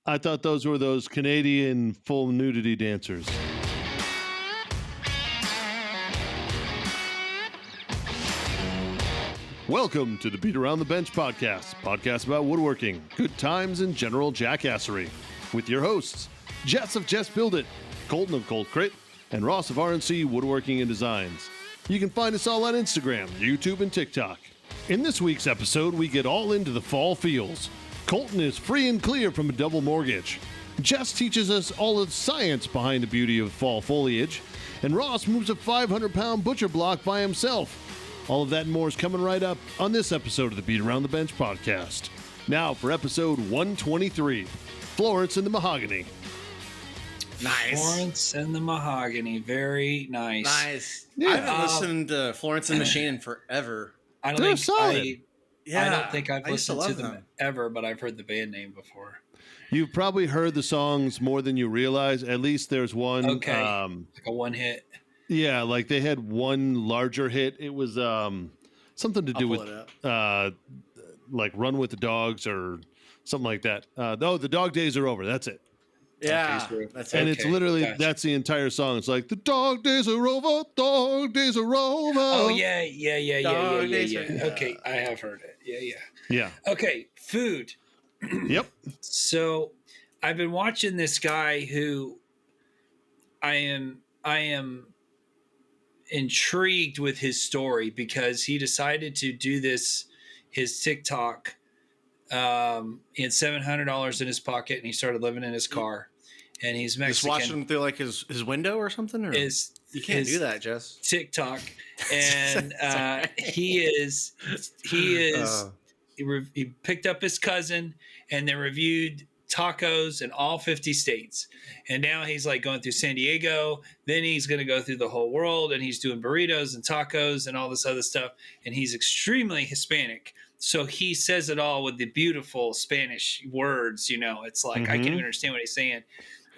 I thought those were those Canadian full nudity dancers. Welcome to the Beat Around the Bench podcast about woodworking, good times, and general jackassery. With your hosts, Jess of Jess Build It, Colton of Cold Crit, and Ross of RNC Woodworking and Designs. You can find us all on Instagram, YouTube, and TikTok. In this week's episode, we get all into the fall feels. Colton is free and clear from a double mortgage. Jess teaches us all the science behind the beauty of fall foliage. And Ross moves a 500-pound butcher block by himself. All of that and more is coming right up on this episode of the Beat Around the Bench podcast. Now for episode 123, Florence and the Mahogany. Nice. Florence and the Mahogany. Very nice. Nice. Yeah. I haven't listened to Florence and the Machine in forever. I They're don't solid. think I've I used to listened to love them ever, but I've heard the band name before. You've probably heard the songs more than you realize. At least there's one. Okay. Like a one hit. Yeah, like they had one larger hit. It was something to do I'll with pull it up. like Run with the Dogs or something like that. No, the dog days are over. That's it. Yeah, Okay, so- that's And it. it's literally, gotcha. that's the entire song. It's like, the dog days are over, dog days are over. Oh, yeah. Dog Days Are- Okay, I have heard it. Yeah. Yeah. Okay, food. Yep. So I've been watching this guy who I am intrigued with his story because he decided to do his TikTok. He had $700 in his pocket and he started living in his car. And he's Mexican. Just watching him through like his window or something. Or Is you can't his do that, Jess. TikTok, and he picked up his cousin and they reviewed tacos in all 50 states. And now he's like going through San Diego. Then he's going to go through the whole world and he's doing burritos and tacos and all this other stuff. And he's extremely Hispanic. So he says it all with the beautiful Spanish words. It's like I can't even understand what he's saying.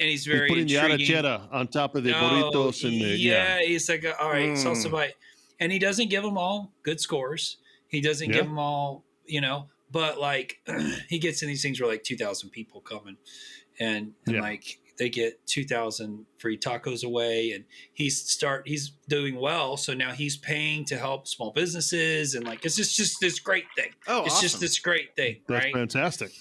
And he's very putting the intriguing. arrachera on top of the burritos and the, He's like, all right, salsa bite. And he doesn't give them all good scores. He doesn't give them all, but like he gets in these things where like 2,000 people coming and like they get 2,000 free tacos away and he's doing well. So now he's paying to help small businesses and like, it's just this great thing. Oh, it's awesome. just this great thing, That's right? fantastic.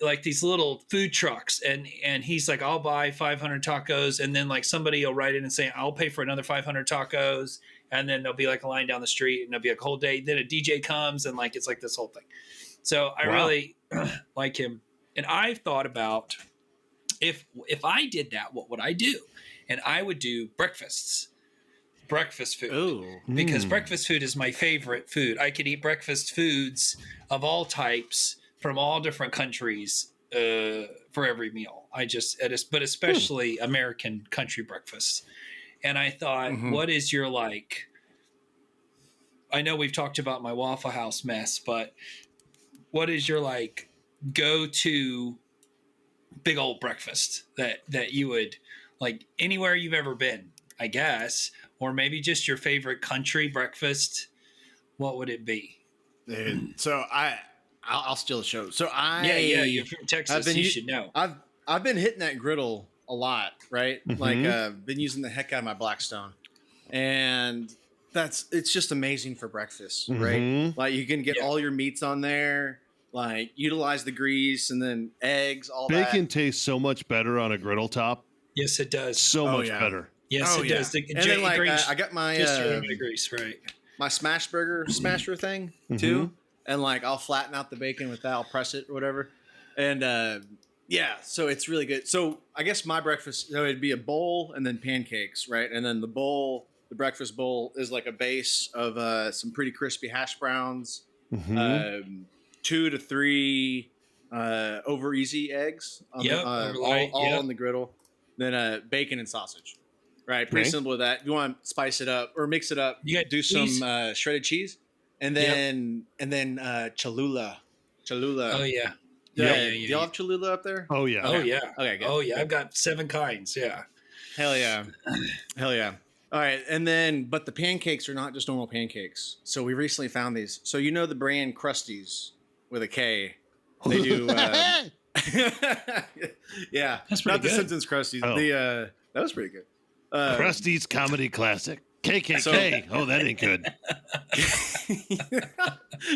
Like these little food trucks and he's like, I'll buy 500 tacos. And then like somebody will write in and say, I'll pay for another 500 tacos. And then there'll be like a line down the street and there'll be like a whole day. Then a DJ comes and like, it's like this whole thing. So I really like him. And I've thought about if I did that, what would I do? And I would do breakfast food. Ooh. Because breakfast food is my favorite food. I could eat breakfast foods of all types from all different countries for every meal. But especially American country breakfast. And I thought, what is your like? I know we've talked about my Waffle House mess, but what is your like go-to big old breakfast that you would like anywhere you've ever been, I guess, or maybe just your favorite country breakfast? What would it be? Dude, so I'll steal the show. So you're from Texas. You should know. I've been hitting that griddle a lot, right? Like been using the heck out of my Blackstone, and it's just amazing for breakfast, right? Like you can get all your meats on there, like utilize the grease and then eggs, all that. Bacon tastes so much better on a griddle top. Yes, it does. So much better. Yes, it does. And then like I got my just a little bit of grease, right? my smash burger smasher thing too, and like I'll flatten out the bacon with that. I'll press it or whatever, and so it's really good. So I guess my breakfast, it'd be a bowl and then pancakes, right? And then the breakfast bowl is like a base of some pretty crispy hash browns, 2 to 3 over easy eggs, all on the griddle, then bacon and sausage. Right, pretty simple with that. If you want to spice it up or mix it up, you got do cheese? Some shredded cheese, and then Cholula. Oh yeah. Do y'all have Cholula up there? Oh yeah. Oh yeah. Okay, good. Oh yeah. I've got 7 kinds. Yeah. Hell yeah. Hell yeah. All right, and then but the pancakes are not just normal pancakes. So we recently found these. So you know the brand Krusteaz with a K. They do Yeah, That's pretty not the good. Simpsons Krusty. Oh. That was pretty good. Krusteaz comedy classic. KKK. Oh, that ain't good.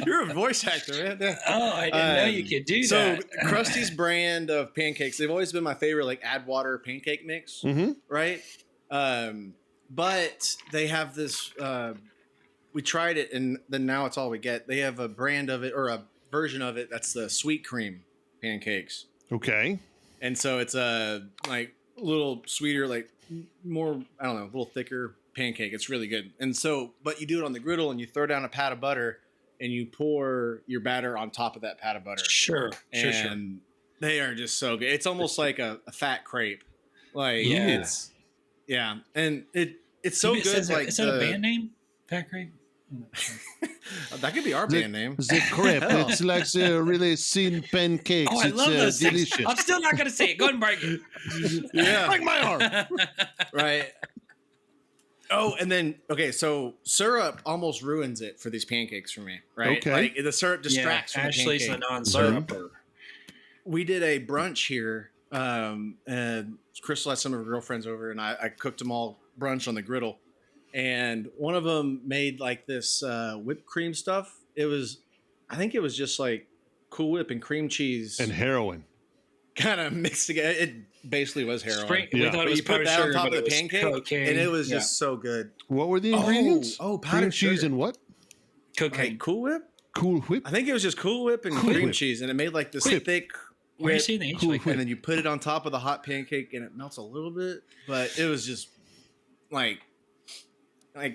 You're a voice actor, man. Yeah. Oh, I didn't know you could do so that. Krusty's brand of pancakes, they've always been my favorite, like add water pancake mix, right? But they have this. We tried it, and then now it's all we get. They have a brand of it or a version of it that's the sweet cream pancakes, Okay. and so it's a like little sweeter, like more, I don't know, a little thicker pancake. It's really good. And so, but you do it on the griddle, and you throw down a pat of butter, and you pour your batter on top of that pat of butter. Sure. And they are just so good. It's almost like a fat crepe. Like Yeah. and it's so good. Is like is that a band name? Fat Crepe? that could be our band name. The crepe. It's like really thin pancakes. Oh, I love those delicious. things. I'm still not going to say it. Go ahead and break it. Yeah. Break my arm. Right. Oh, and then so syrup almost ruins it for these pancakes for me, right? Okay. Like the syrup distracts from the Ashley's pancake. a non-syruper. We did a brunch here, and Crystal had some of her girlfriends over, and I cooked them all brunch on the griddle. And one of them made like this whipped cream stuff. I think it was just like Cool Whip and cream cheese And heroin. kind of mixed together. It basically was heroin. We Yeah. thought But it was you put powdered that on sugar, top but of it the was pancake, cocaine. and it was Yeah. just so good. What were the ingredients? Oh, cream powdered cheese sugar. and what? cocaine. Like Cool Whip? Cool Whip. I think it was just Cool Whip and Cool cream Whip. cheese, and it made like this Whip. thick Why are you whip, saying the H Cool like Whip. and then you put it on top of the hot pancake, and it melts a little bit, but it was just like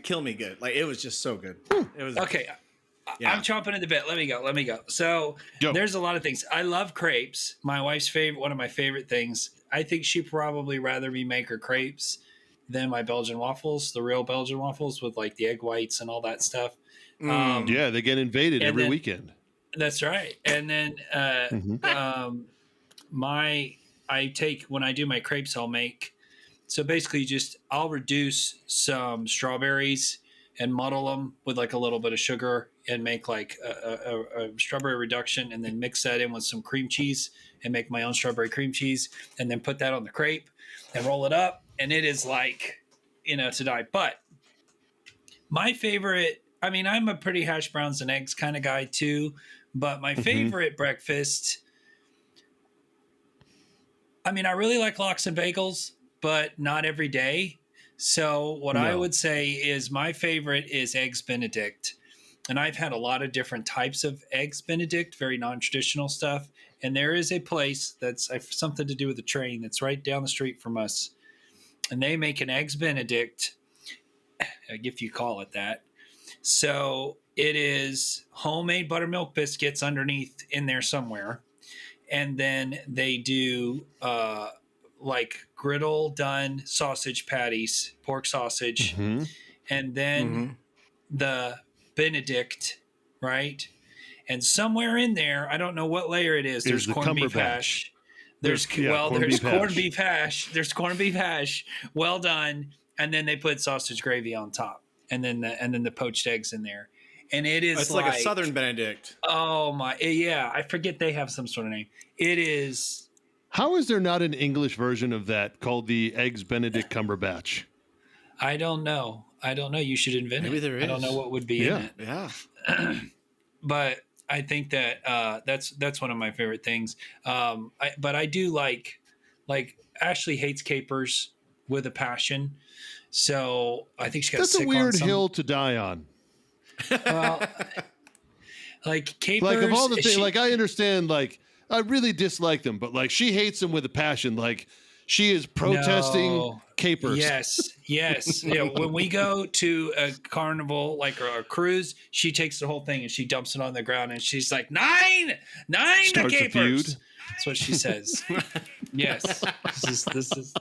kill me good. Like it was just so good. It was Okay. Yeah. I'm chomping at the bit. Let me go. So Go. there's a lot of things. I love crepes. My wife's favorite, one of my favorite things. I think she'd probably rather me make her crepes than my Belgian waffles, the real Belgian waffles with like the egg whites and all that stuff. Yeah, they get invaded and every then- weekend. That's right. And then when I do my crepes, I'll make, so basically I'll reduce some strawberries and muddle them with like a little bit of sugar and make like a strawberry reduction, and then mix that in with some cream cheese and make my own strawberry cream cheese, and then put that on the crepe and roll it up. And it is like, to die. But my favorite, I mean, I'm a pretty hash browns and eggs kind of guy too, but my favorite breakfast, I mean, I really like lox and bagels, but not every day. So what I would say is my favorite is Eggs Benedict. And I've had a lot of different types of Eggs Benedict, very non-traditional stuff. And there is a place that's something to do with the train that's right down the street from us. And they make an Eggs Benedict, if you call it that. So it is homemade buttermilk biscuits underneath in there somewhere. And then they do like griddle done sausage patties, pork sausage, and then the Benedict, right? And somewhere in there, I don't know what layer it is. There's the corned beef Cumberbatch. hash. There's corned there's beef corned hash. beef hash. There's corned beef hash, well done, and then they put sausage gravy on top, and then the poached eggs in there, and it is it's like a Southern Benedict. Oh my, yeah, I forget they have some sort of name. It is. How is there not an English version of that called the Eggs Benedict Cumberbatch? I don't know. You should invent Maybe it. there I don't is. know what would be in it. Yeah. But I think that that's one of my favorite things. But I do like Ashley hates capers with a passion. So I think she got That's sick a weird on some, hill to die on. Well, like capers. Like of all the things, she- like I understand, like I really dislike them, but like she hates them with a passion. Like she is protesting No. capers. Yes. When we go to a carnival, like or a cruise, she takes the whole thing and she dumps it on the ground and she's like, nine Starts a capers. feud. That's what she says. Yes. This is.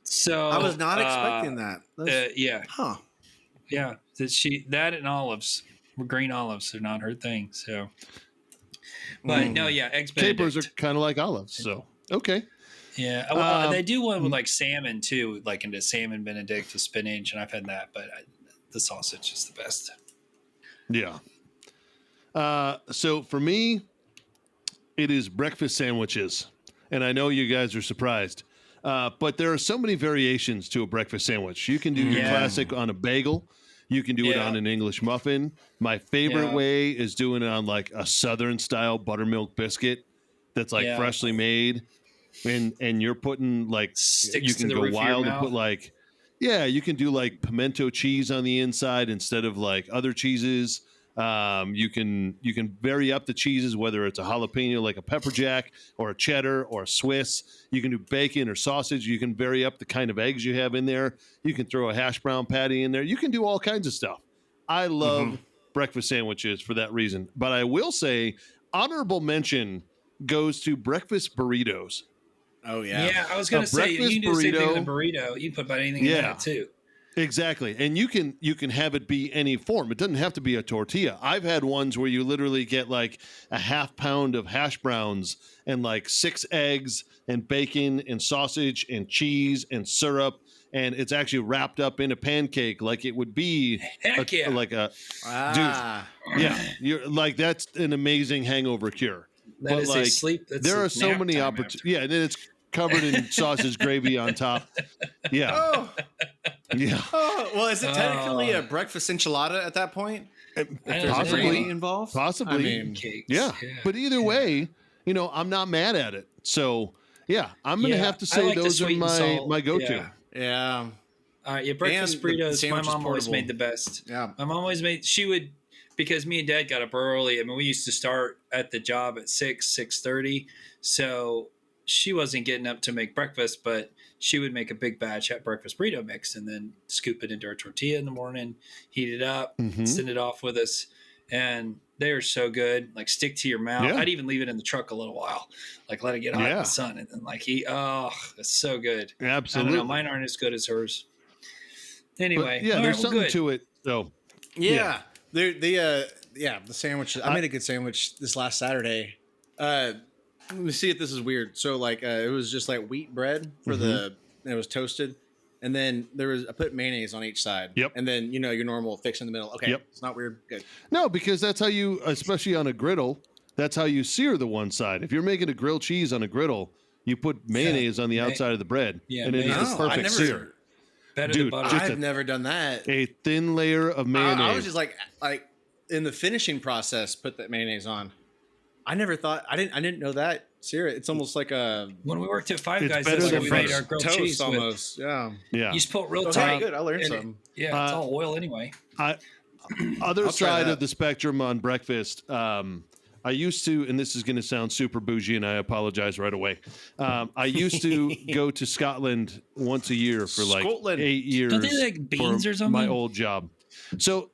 So I was not expecting that. Yeah. Huh. Yeah. That and olives, green olives are not her thing. So, but no, yeah, eggs Benedict. Capers are kind of like olives. So okay. Yeah, well, they do one with like salmon too, like into salmon Benedict with spinach, and I've had that, but the sausage is the best. Yeah. So for me, It is breakfast sandwiches. And I know you guys are surprised. But there are so many variations to a breakfast sandwich. You can do your classic on a bagel. You can do it on an English muffin. My favorite way is doing it on like a Southern style buttermilk biscuit that's like freshly made. And you're putting like, Sticks you can to the go roof of your wild and mouth. put like, you can do like pimento cheese on the inside instead of like other cheeses. You can vary up the cheeses, whether it's a jalapeno like a pepper jack or a cheddar or a Swiss. You can do bacon or sausage. You can vary up the kind of eggs you have in there. You can throw a hash brown patty in there. You can do all kinds of stuff. I love breakfast sandwiches for that reason. But I will say honorable mention goes to breakfast burritos. Oh yeah. Yeah, I was gonna say you can do the same thing with a burrito. You can put about anything in it too. Exactly. And you can have it be any form. It doesn't have to be a tortilla. I've had ones where you literally get like a half pound of hash browns and like 6 eggs and bacon and sausage and cheese and syrup. And it's actually wrapped up in a pancake like it would be like a dude. Yeah. You're like, that's an amazing hangover cure. That is like, a sleep. there are so many opportunities. Yeah. And then it's covered in sausage gravy on top. Yeah. Oh. Yeah. Oh, well, is it technically a breakfast enchilada at that point? If there's Possibly. gravy involved? Possibly. I mean, Cakes. Yeah. But either way, I'm not mad at it. So, I'm going to have to say like the those are sweet and salt. my go-to. Yeah. Breakfast And the burritos. My sandwich is mom always portable. made the best. Yeah. My mom always made. She would, because me and Dad got up early. I mean, we used to start at the job at 6:30. So she wasn't getting up to make breakfast, but she would make a big batch at breakfast burrito mix and then scoop it into her tortilla in the morning, heat it up, send it off with us. And they are so good. Like, stick to your mouth. Yeah. I'd even leave it in the truck a little while, like let it get hot in the sun, and then like eat. Oh, it's so good. Absolutely. I don't know. Mine aren't as good as hers. Anyway, but, there's something to it. So Yeah. The sandwich. I made a good sandwich this last Saturday. Let me see if this is weird. So like it was just like wheat bread for and it was toasted. And then I put mayonnaise on each side. Yep. And then, your normal fix in the middle. Okay. Yep. It's not weird. Good. No, because that's how you, especially on a griddle, that's how you sear the one side. If you're making a grilled cheese on a griddle, you put mayonnaise on the outside of the bread. Yeah, and it is the perfect sear. Better Dude, than butter. I've never done that. A thin layer of mayonnaise. I was just like in the finishing process, put that mayonnaise on. I never thought, I didn't know that. Sear it. It's almost like a, when we worked at Five Guys, better that's than what we made our toast grilled cheese almost. with. Yeah. Yeah. You just put real Okay, tight. good. I learned something. It's all oil anyway. Other side that. of the spectrum on breakfast, I used to, and this is going to sound super bougie, and I apologize right away. I used to go to Scotland once a year for like Scotland. 8 years. Don't they like beans for or something? My old job. So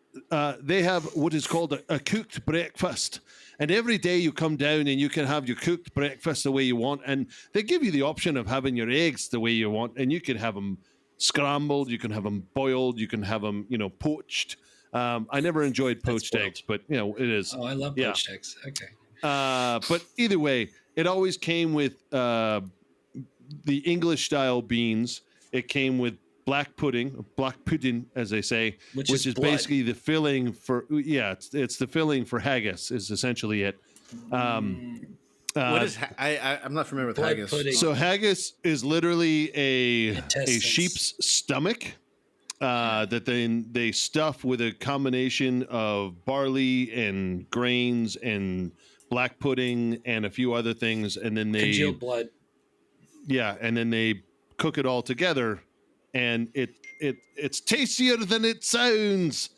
they have what is called a cooked breakfast. And every day you come down and you can have your cooked breakfast the way you want. And they give you the option of having your eggs the way you want. And you can have them scrambled, you can have them boiled, you can have them, poached. I never enjoyed poached eggs, but it is. Oh, I love poached eggs. Okay. But either way, it always came with the English style beans. It came with black pudding, as they say, which is basically the filling for it's the filling for haggis is essentially it. What is I'm not familiar with haggis. Pudding. So haggis is literally a sheep's stomach that then they stuff with a combination of barley and grains and black pudding and a few other things, and then they congealed blood. Yeah, and then they cook it all together, and it's tastier than it sounds.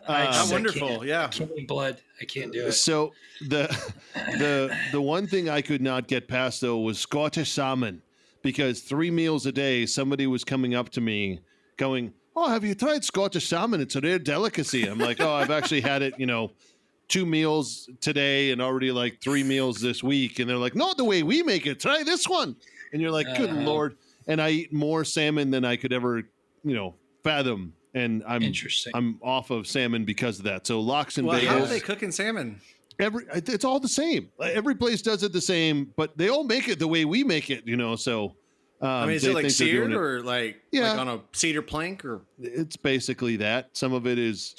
Wonderful, yeah. Congealed blood. I can't do it. So the one thing I could not get past though was Scottish salmon, because 3 meals a day somebody was coming up to me going, "Oh, have you tried Scottish salmon? It's a rare delicacy." I'm like, "Oh, I've actually had it, 2 meals today and already like 3 meals this week." And they're like, "Not the way we make it. Try this one." And you're like, "Good Lord." And I eat more salmon than I could ever, fathom. And I'm off of salmon because of that. So lox and bagels. How are they cooking salmon? It's all the same. Every place does it the same, but they all make it the way we make it, So is it like seared or like on a cedar plank, or it's basically that. Some of it is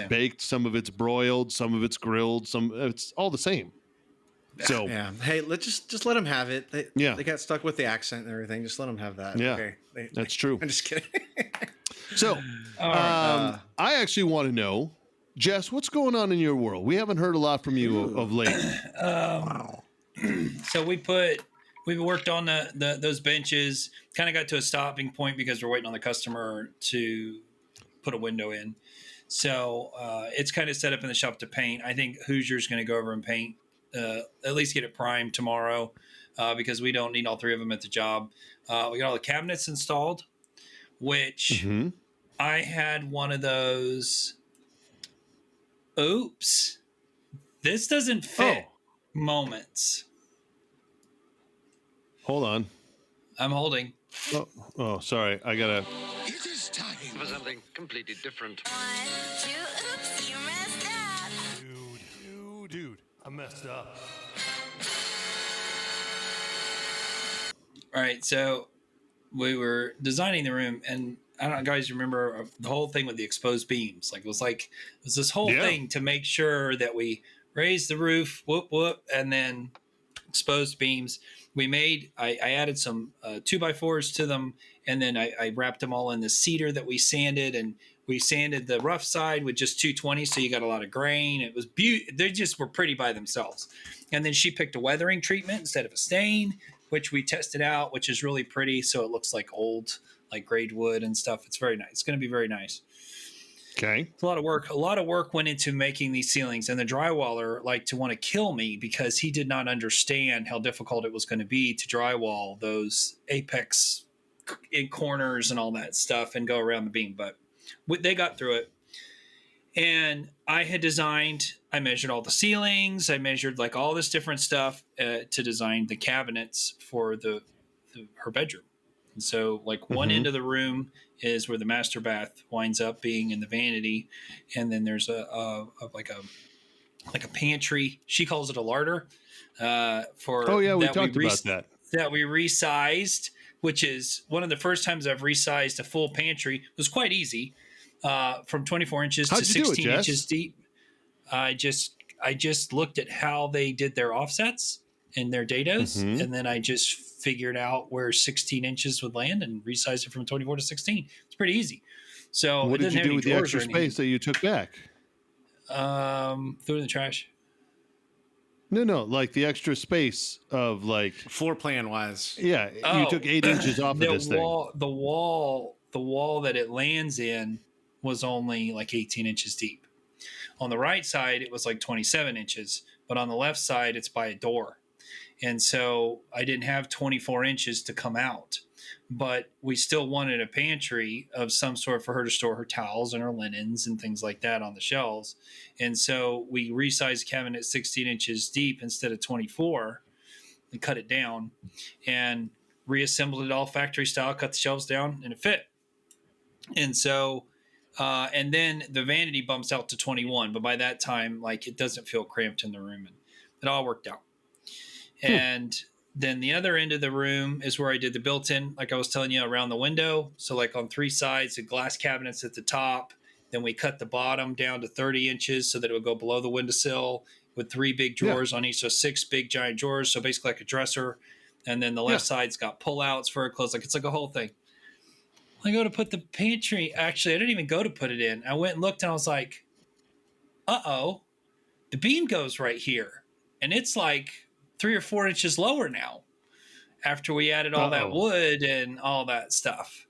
baked, some of it's broiled, some of it's grilled, it's all the same. So Yeah. Hey, let's just let them have it. They got stuck with the accent and everything. Just let them have that. Yeah, Okay. that's true. I'm just kidding. So I actually want to know, Jess, what's going on in your world? We haven't heard a lot from you of late. Wow. So we worked on those benches, kind of got to a stopping point because we're waiting on the customer to put a window in. So it's kind of set up in the shop to paint. I think Hoosier's going to go over and paint, at least get it primed tomorrow, because we don't need all three of them at the job. We got all the cabinets installed, which I had one of those. Oops, this doesn't fit moments. Hold on. I'm holding. Oh, sorry. I gotta. It is time for something completely different. 1, 2, oops, you messed up. Dude, I messed up. All right, so we were designing the room, and I don't know, guys, remember the whole thing with the exposed beams? Like it was this whole thing to make sure that we raised the roof, whoop, and then exposed beams. I added some 2x4s to them, and then I wrapped them all in the cedar that we sanded, and we sanded the rough side with just 220, so you got a lot of grain. It was they just were pretty by themselves. And then she picked a weathering treatment instead of a stain, which we tested out, which is really pretty. So it looks like old, like grade wood and stuff. It's very nice. It's going to be very nice. Okay. It's a lot of work. A lot of work went into making these ceilings, and the drywaller liked to want to kill me because he did not understand how difficult it was going to be to drywall those apex in corners and all that stuff and go around the beam. But they got through it. And I measured all the ceilings. I measured like all this different stuff to design the cabinets for her bedroom. And so like one end of the room is where the master bath winds up being in the vanity. And then there's a pantry. She calls it a larder. We talked about that. That we resized, which is one of the first times I've resized a full pantry. It was quite easy. From 24 inches to 16 inches deep. I just looked at how they did their offsets and their datas, and then I just figured out where 16 inches would land and resized it from 24 to 16. It's pretty easy. So what did you do with the extra space that you took back? Threw it in the trash. No, like the extra space of like Floor plan wise. Yeah, you took 8 inches off of this thing. The wall that it lands in was only like 18 inches deep. On the right side, it was like 27 inches, but on the left side, it's by a door. And so I didn't have 24 inches to come out, but we still wanted a pantry of some sort for her to store her towels and her linens and things like that on the shelves. And so we resized the cabinet 16 inches deep instead of 24 and cut it down and reassembled it all factory style, cut the shelves down, and it fit. And so and then the vanity bumps out to 21, but by that time, like it doesn't feel cramped in the room, and it all worked out. And then the other end of the room is where I did the built-in, like I was telling you, around the window. So like on three sides, the glass cabinets at the top. Then we cut the bottom down to 30 inches so that it would go below the windowsill with 3 big drawers on each. So 6 big giant drawers. So basically like a dresser. And then the left side's got pullouts for her clothes. Like it's like a whole thing. I go to put the pantry. Actually, I didn't even go to put it in. I went and looked and I was like, the beam goes right here. And it's like 3 or 4 inches lower now after we added all that wood and all that stuff.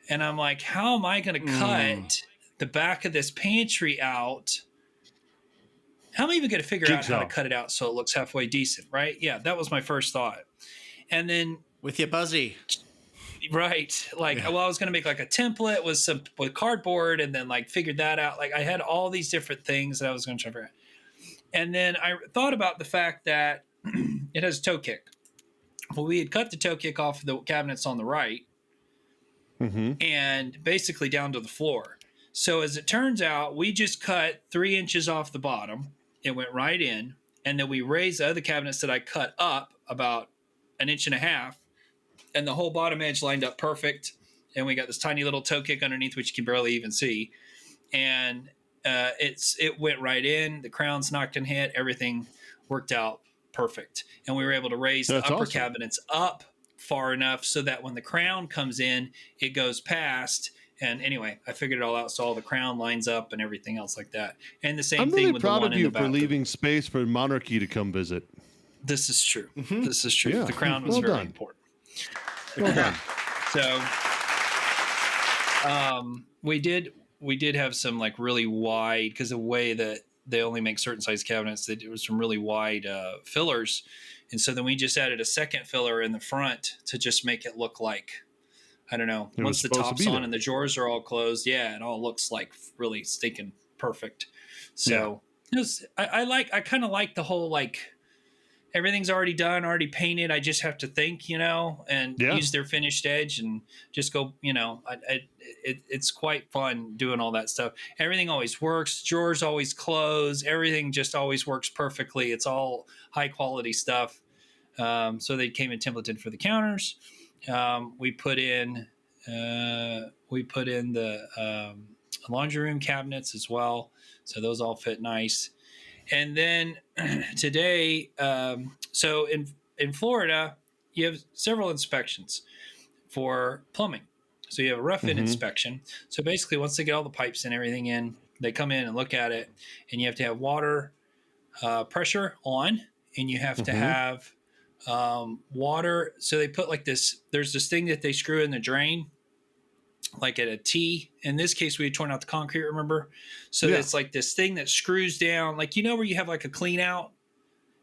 And I'm like, how am I going to cut the back of this pantry out? How am I even going to figure out how to cut it out so it looks halfway decent, right? Yeah, that was my first thought. And then with your buzzy. Right. Like, well, I was going to make like a template with cardboard and then like figured that out. Like I had all these different things that I was going to try to figure out. And then I thought about the fact that it has a toe kick. Well, we had cut the toe kick off of the cabinets on the right and basically down to the floor. So as it turns out, we just cut 3 inches off the bottom. It went right in. And then we raised the other cabinets that I cut up about 1.5 inches. And the whole bottom edge lined up perfect. And we got this tiny little toe kick underneath, which you can barely even see. And it went right in. The crowns knocked and hit. Everything worked out perfect. And we were able to raise That's the upper awesome. cabinets up far enough so that when the crown comes in, it goes past. And anyway, I figured it all out. So all the crown lines up and everything else like that. And the same I'm thing really with the proud one of in the you for bathroom. leaving space for monarchy to come visit. This is true. This is true. Yeah. The crown was Well very done. important. Well done. So we did have some like really wide, because the way that they only make certain size cabinets, that it was some really wide fillers. And so then we just added a second filler in the front to just make it look like, I don't know, It was once the supposed to top's be on there. and the drawers are all closed, yeah, it all looks like really stinking perfect. So it was, I kind of like the whole, like, everything's already done, already painted. I just have to think, and use their finished edge and just go, it's quite fun doing all that stuff. Everything always works. Drawers always close. Everything just always works perfectly. It's all high quality stuff. So they came in templated for the counters. We put in the laundry room cabinets as well. So those all fit nice. And then today, so in Florida, you have several inspections for plumbing. So you have a rough-in inspection. So basically, once they get all the pipes and everything in, they come in and look at it, and you have to have water pressure on, and you have to have water. So they put like this. There's this thing that they screw in the drain, like at a T. In this case, we had torn out the concrete, remember? So it's like this thing that screws down, like, where you have like a clean out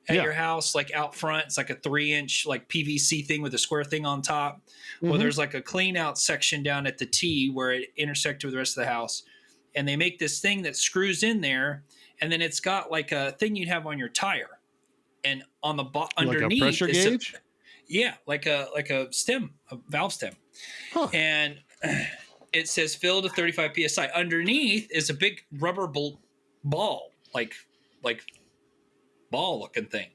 at your house, like out front, it's like a 3-inch like PVC thing with a square thing on top. Well, there's like a clean out section down at the T where it intersects with the rest of the house. And they make this thing that screws in there, and then it's got like a thing you'd have on your tire. And on the underneath, like a pressure gauge? like a stem, a valve stem. Huh. And it says fill to 35 psi. Underneath is a big rubber ball, like ball looking thing,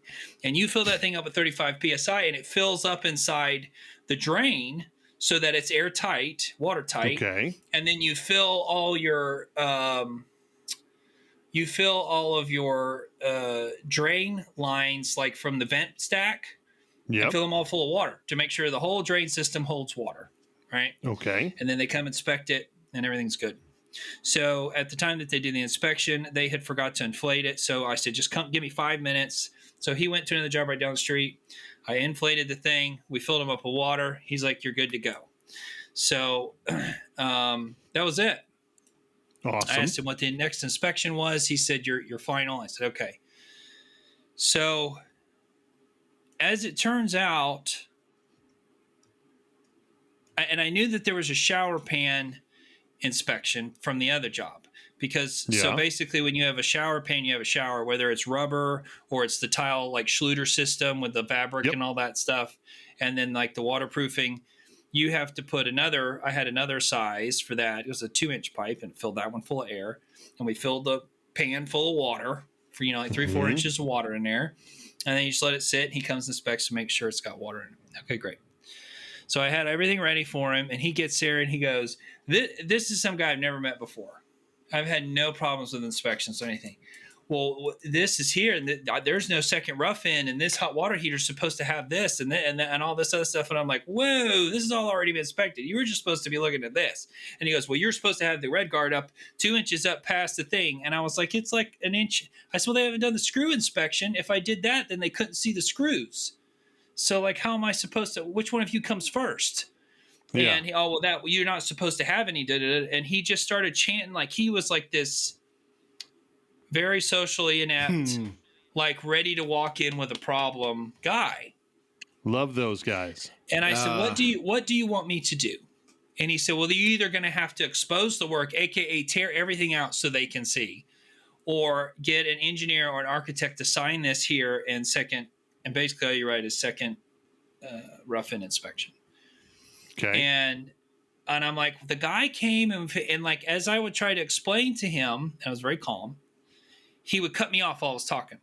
and you fill that thing up at 35 psi, and it fills up inside the drain so that it's airtight, watertight. Okay. And then you fill all your drain lines, like from the vent stack. Yep. And fill them all full of water to make sure the whole drain system holds water. Right. Okay. And then they come inspect it, and everything's good. So at the time that they did the inspection, they had forgot to inflate it. So I said, just come, give me 5 minutes. So he went to another job right down the street. I inflated the thing. We filled him up with water. He's like, you're good to go. So that was it. Awesome. I asked him what the next inspection was. He said, you're final. I said, okay. So as it turns out, and I knew that there was a shower pan inspection from the other job, because so basically when you have a shower pan, you have a shower, whether it's rubber or it's the tile like Schluter system with the fabric and all that stuff, and then like the waterproofing, you have to put I had another size for that. It was a 2-inch pipe, and filled that one full of air, and we filled the pan full of water for like 3-4 inches of water in there, and then you just let it sit, and he comes and inspects to make sure it's got water in it. Okay, great. So I had everything ready for him, and he gets there and he goes, this is some guy I've never met before. I've had no problems with inspections or anything. Well, this is here, and there's no second rough in, and this hot water heater is supposed to have this and all this other stuff. And I'm like, whoa, this has all already been inspected. You were just supposed to be looking at this. And he goes, well, you're supposed to have the red guard up 2 inches up past the thing. And I was like, it's like an inch. I said, well, they haven't done the screw inspection. If I did that, then they couldn't see the screws. So, like, how am I supposed to? Which one of you comes first? Yeah. And you're not supposed to have any. And he just started chanting like he was like this very socially inept, like ready to walk in with a problem guy. Love those guys. And I said, what do you want me to do? And he said, well, you're either going to have to expose the work, aka tear everything out so they can see, or get an engineer or an architect to sign this here in second. And basically, all you write is second rough-in inspection. Okay. And I'm like, the guy came and like, as I would try to explain to him, and I was very calm, he would cut me off while I was talking.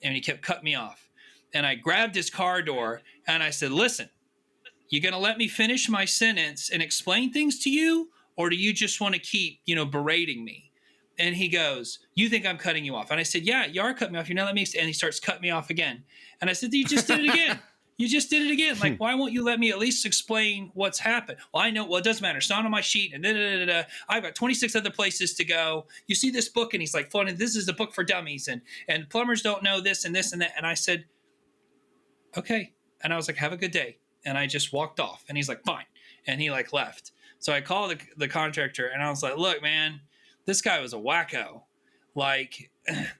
And he kept cutting me off. And I grabbed his car door and I said, listen, you going to let me finish my sentence and explain things to you? Or do you just want to keep, berating me? And he goes, "You think I'm cutting you off?" And I said, "Yeah, you are cutting me off. You're not letting me." And he starts cutting me off again. And I said, "You just did it again. You just did it again. Like, why won't you let me at least explain what's happened?" "Well, I know. Well, it doesn't matter. It's not on my sheet. And I've got 26 other places to go. You see this book?" And he's like, "Floating. This is a book for dummies. And plumbers don't know this and this and that." And I said, "Okay." And I was like, "Have a good day." And I just walked off. And he's like, "Fine." And he like left. So I called the contractor and I was like, "Look, man, this guy was a wacko." Like,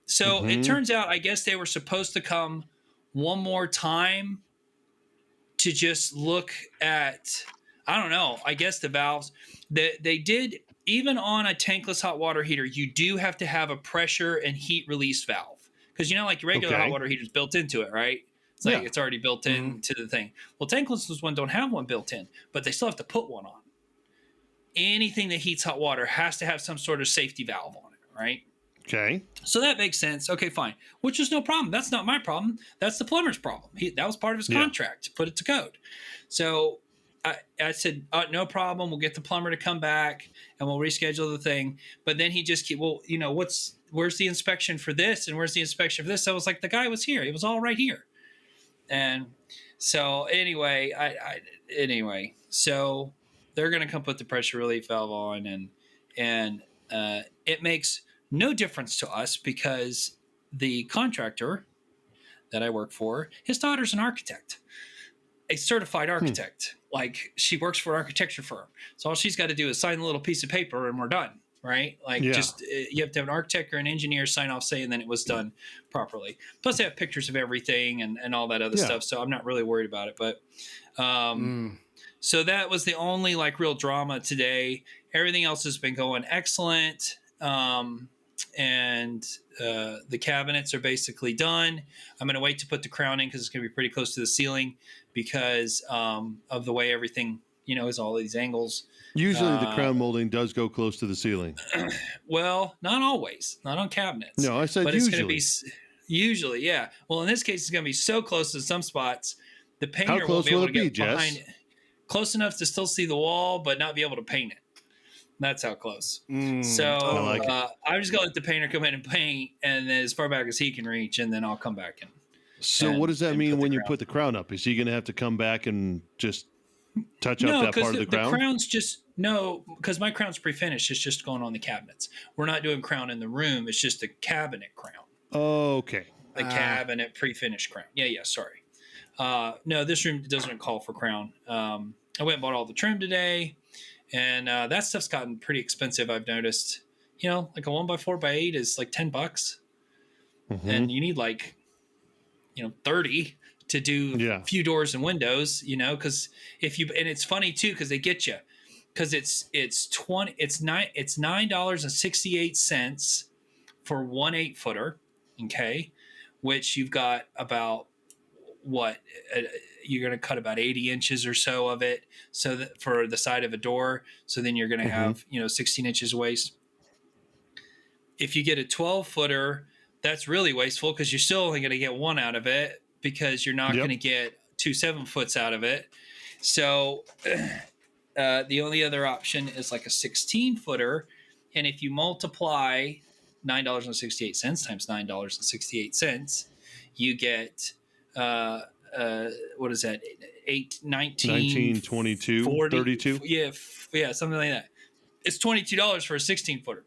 so it turns out, I guess they were supposed to come one more time to just look at, I don't know, I guess the valves. They did, even on a tankless hot water heater, you do have to have a pressure and heat release valve. Because, you know, like your regular hot water heater is built into it, right? It's like it's already built into the thing. Well, tankless one don't have one built in, but they still have to put one on. Anything that heats hot water has to have some sort of safety valve on it, right? Okay. So that makes sense. Okay, fine. Which is no problem. That's not my problem. That's the plumber's problem. That was part of his contract to put it to code. So I said, "No problem. We'll get the plumber to come back and we'll reschedule the thing." But then he just where's the inspection for this? And where's the inspection for this? So I was like, the guy was here. It was all right here. And so anyway, so they're going to come put the pressure relief valve on, and it makes no difference to us because the contractor that I work for, his daughter's an architect, a certified architect. Like, she works for an architecture firm. So all she's got to do is sign a little piece of paper and we're done, right? Like, just you have to have an architect or an engineer sign off saying that it was done properly. Plus they have pictures of everything and all that other stuff. So I'm not really worried about it. But so that was the only like real drama today. Everything else has been going excellent. And the cabinets are basically done. I'm going to wait to put the crown in because it's going to be pretty close to the ceiling because of the way everything, is all these angles. Usually the crown molding does go close to the ceiling. Well, not always. Not on cabinets. No, I said but usually. It's going to be usually, yeah. Well, in this case, it's going to be so close to some spots, the painter How close won't be able will to it be, get behind Jess? it. Close enough to still see the wall, but not be able to paint it. That's how close. So I like it. I'm just going to let the painter come in and paint, and then as far back as he can reach, and then I'll come back in. So what does that mean when you put the crown up? Is he going to have to come back and just touch up that part of the crown? The crown's because my crown's pre-finished. It's just going on the cabinets. We're not doing crown in the room. It's just a cabinet crown. Okay. The cabinet pre-finished crown. Yeah, sorry. No, this room doesn't call for crown. I went and bought all the trim today. And that stuff's gotten pretty expensive, I've noticed. Like a 1x4x8 is like $10. And you need like, 30 to do a few doors and windows, because and it's funny too, because they get you. Because it's $9.68 for 1 8-footer, okay? Which you've got about you're going to cut about 80 inches or so of it, so that for the side of a door. So then you're going to have 16 inches waste. If you get a 12-footer, that's really wasteful because you're still only going to get one out of it because you're not going to get 2 7-foots out of it. So the only other option is like a 16-footer, and if you multiply $9.68 times $9.68, you get what is that? 19, 22, 40, 32. Yeah, something like that. It's $22 for a 16-footer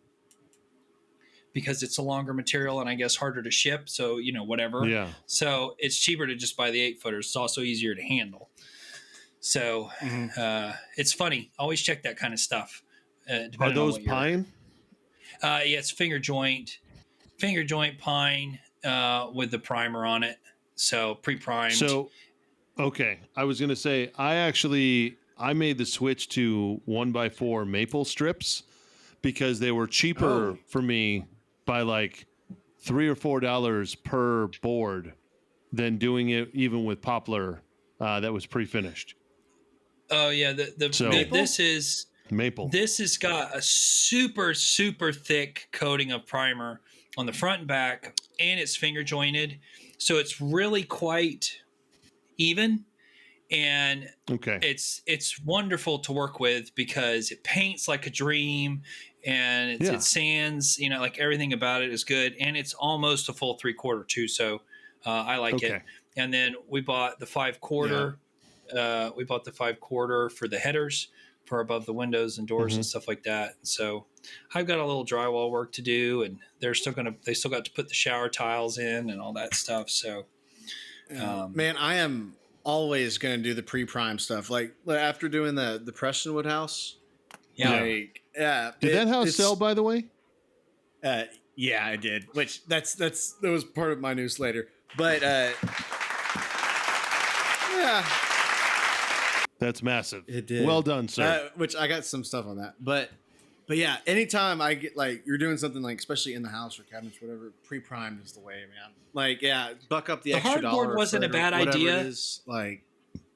because it's a longer material and I guess harder to ship. So whatever. Yeah. So it's cheaper to just buy the 8-footers. It's also easier to handle. So it's funny. Always check that kind of stuff. Are those pine? Yeah, it's finger joint pine with the primer on it. So pre-primed. So, okay. I was going to say, I made the switch to 1x4 maple strips because they were cheaper for me by like $3 or $4 per board than doing it even with poplar that was pre-finished. Oh yeah. This is maple. This has got a super, super thick coating of primer on the front and back, and it's finger jointed. So it's really quite even, and it's wonderful to work with because it paints like a dream. and it sands, like everything about it is good, and it's almost a full 3/4 too. So I like it. And then we bought the 5/4. We bought the 5/4 for the headers for above the windows and doors and stuff like that. So I've got a little drywall work to do, and they still got to put the shower tiles in and all that stuff. So, man, I am always going to do the pre-prime stuff. Like after doing the Prestonwood house. Did that house sell, by the way? Yeah, I did. Which that was part of my news later. But yeah. That's massive. It did. Well done, sir. Which I got some stuff on that. But yeah, anytime I get you're doing something especially in the house or cabinets, whatever, pre-primed is the way, man. Buck up the extra dollar. The hardboard wasn't a bad idea. It is, the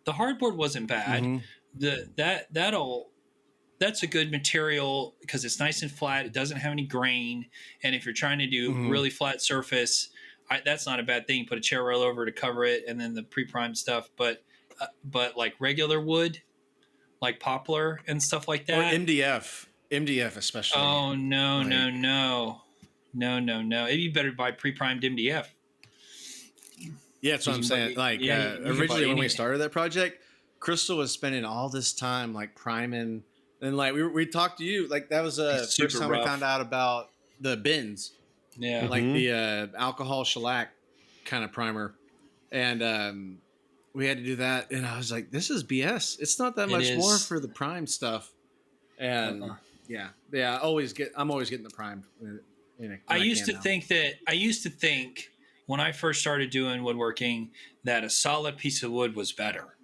hardboard wasn't bad. That's a good material because it's nice and flat. It doesn't have any grain. And if you're trying to do really flat surface, that's not a bad thing. Put a chair rail over to cover it, and then the pre-primed stuff. But like regular wood, like poplar and stuff like that. Or MDF especially. Oh no. You better buy pre-primed MDF. Yeah, that's what I'm saying. Originally when we started that project, Crystal was spending all this time priming, and we talked to you that was the first time we found out about the bins. Yeah, the alcohol shellac kind of primer, and we had to do that, and I was like, "This is BS. It's not that much more for the primed stuff." And I'm always getting the primed. I used to think when I first started doing woodworking that a solid piece of wood was better.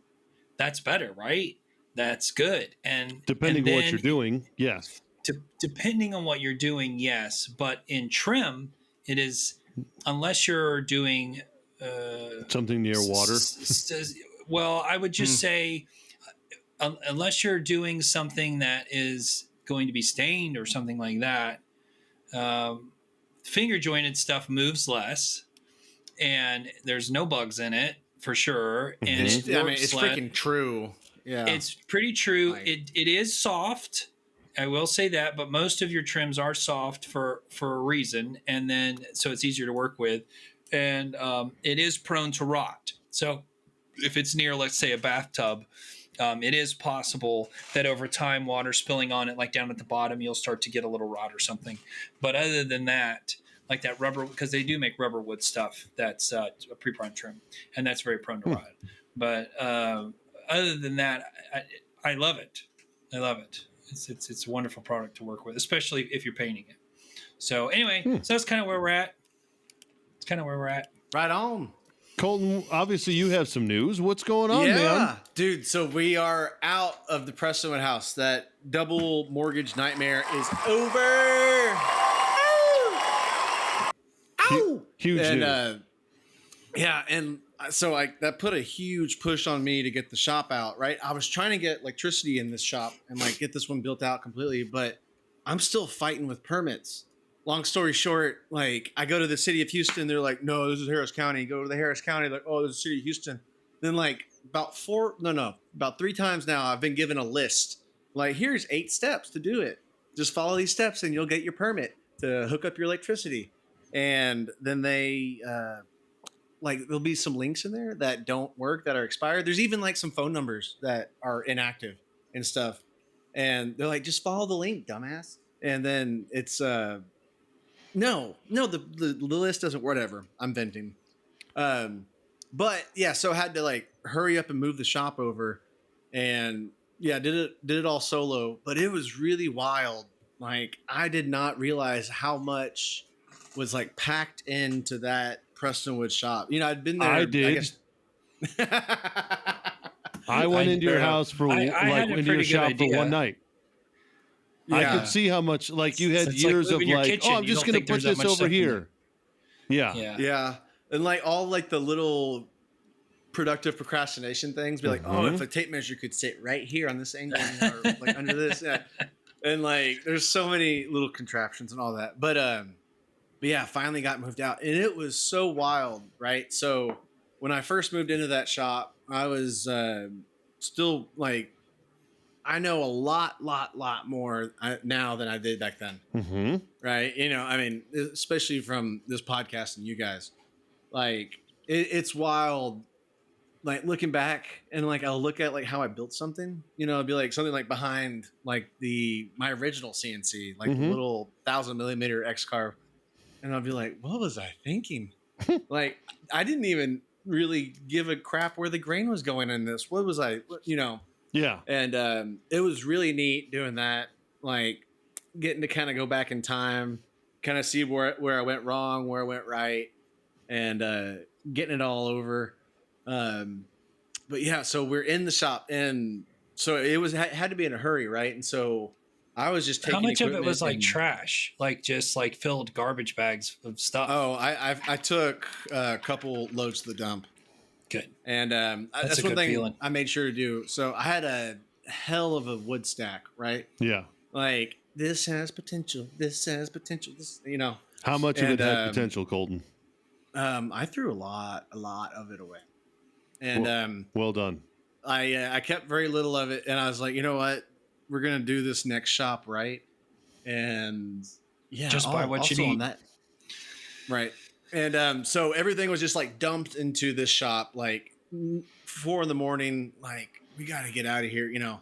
That's better, right? That's good. And depending on what you're doing, yes. Depending on what you're doing, yes. But in trim, it is, unless you're doing something near water. Well, I would just say, unless you're doing something that is going to be stained or something like that, finger jointed stuff moves less, and there's no bugs in it for sure. And it's freaking true. Yeah, it's pretty true. It is soft. I will say that, but most of your trims are soft for a reason, and then so it's easier to work with, and it is prone to rot. So if it's near, let's say, a bathtub, it is possible that over time, water spilling on it, like down at the bottom, you'll start to get a little rot or something. But other than that, like that rubber, because they do make rubber wood stuff that's a pre-primed trim, and that's very prone to rot. But other than that, I love it. I love it. It's a wonderful product to work with, especially if you're painting it. So anyway, so that's kind of where we're at. It's kind of where we're at. Right on. Colton, obviously you have some news. What's going on, man? Dude, so we are out of the Prestonwood house. That double mortgage nightmare is over. Ow! Huge and, news. And so that put a huge push on me to get the shop out, right? I was trying to get electricity in this shop and get this one built out completely, but I'm still fighting with permits. Long story short, I go to the city of Houston. They're like, no, this is Harris County. Go to the Harris County. Like, oh, this is the city of Houston. Then about 3 times now, I've been given a list. Here's 8 steps to do it. Just follow these steps and you'll get your permit to hook up your electricity. And then they, there'll be some links in there that don't work, that are expired. There's even some phone numbers that are inactive and stuff. And they're like, just follow the link, dumbass. And then it's, no, the list doesn't, whatever. I'm venting. But yeah, so I had to hurry up and move the shop over, and did it all solo, but it was really wild. I did not realize how much was packed into that Prestonwood shop. I'd been there. I did. I went into your house for into your shop for one night. Yeah. I could see how much you had years of kitchen, I'm just going to put this over here. Yeah. And all the little productive procrastination things, be if a tape measure could sit right here on this angle or under this. Yeah. And there's so many little contraptions and all that. But yeah, finally got moved out, and it was so wild, right? So when I first moved into that shop, I was still I know a lot more now than I did back then. Mm-hmm. Right. You know, I mean, especially from this podcast and you guys, like it's wild. Like looking back and like, I'll look at like how I built something, you know, it'd be like something like behind like my original CNC, like the Mhm. little 1,000mm X carve. And I'll be like, what was I thinking? Like, I didn't even really give a crap where the grain was going in this. What was you know? Yeah. And it was really neat doing that, like getting to kind of go back in time, kind of see where I went wrong, where I went right, and getting it all over. But yeah, so we're in the shop, and so it was had to be in a hurry, right? And so I was just taking How much of it was like and- trash, like just like filled garbage bags of stuff? Oh, I took a couple loads to the dump. Good. And that's a one good thing feeling. I made sure to do. So I had a hell of a wood stack, right? Yeah. Like this has potential. This has potential. This, you know. How much of it And, had potential, Colton? I threw a lot of it away, and Well done. I kept very little of it, and I was like, you know what, we're gonna do this next shop right, and yeah, Just buy what you also on need. that, right? And so everything was just like dumped into this shop, like 4 a.m. Like we got to get out of here, you know,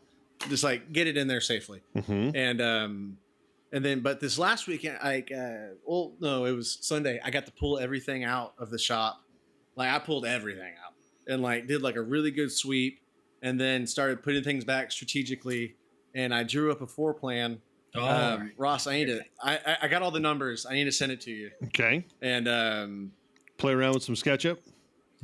just like get it in there safely. Mm-hmm. And then, but this last weekend, well, no, it was Sunday. I got to pull everything out of the shop. Like I pulled everything out and like did like a really good sweep, and then started putting things back strategically. And I drew up a floor plan. Oh, Ross, I got all the numbers. I need to send it to you. Okay. And Play around with some SketchUp.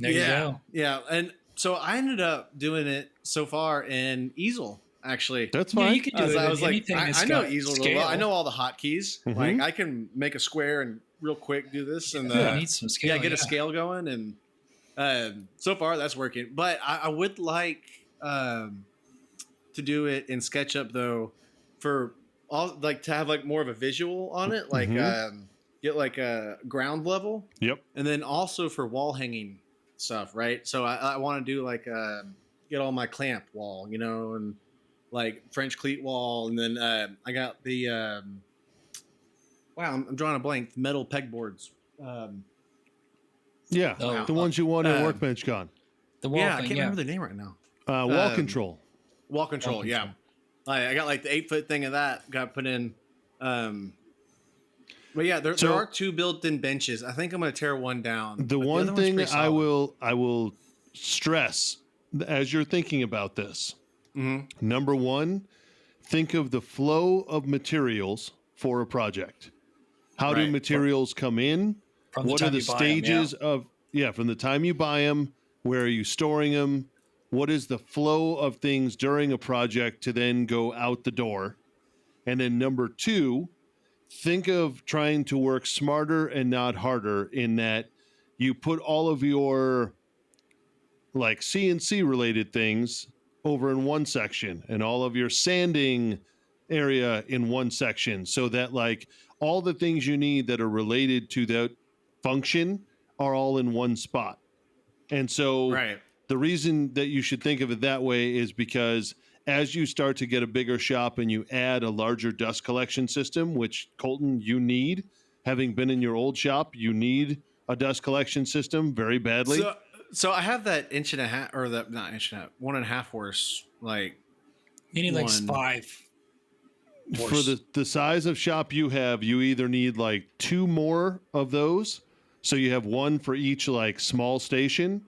there you go. yeah. And so I ended up doing it so far in Easel. Actually, That's Yeah, fine. you could do it. I in was like, anything that's I know got easel. scale. I know all the hotkeys. Mhm. Like I can make a square and real quick do this and Yeah, it needs some scale. get a scale going. And so far that's working. But I would like to do it in SketchUp though, for all like to have like more of a visual on it, like Mhm. get like a ground level, Yep. and then also for wall hanging stuff, right? So I want to do like get all my clamp wall, you know, and like French cleat wall, and then I got the wow, I'm drawing a blank. Metal pegboards. Yeah. Oh, The ones you won at um, Workbench Con. The wall Yeah, I thing, can't yeah. remember the name right now. Wall control. Wall control. Wall Yeah, control. I got like the 8-foot thing of that got put in. But yeah, there So- are 2 built-in benches. I think I'm going to tear one down. The but one other one's thing pretty I solid. will stress as you're thinking about this. Mhm. Number one, think of the flow of materials for a project. How do Right. materials come in? From the What are time the you buy 'em, yeah. stages of from the time you buy them? Where are you storing them? What is the flow of things during a project to then go out the door? And then number two, think of trying to work smarter and not harder in that you put all of your like CNC related things over in one section and all of your sanding area in one section so that like all the things you need that are related to that function are all in one spot. And so Right. the reason that you should think of it that way is because as you start to get a bigger shop and you add a larger dust collection system, which Colton, you need, having been in your old shop, you need a dust collection system very badly. So I have that 1.5 or that not 1.5, 1.5 horse like You need like one. 5. For the size of shop you have, you either need like 2 more of those, so you have one for each like small station,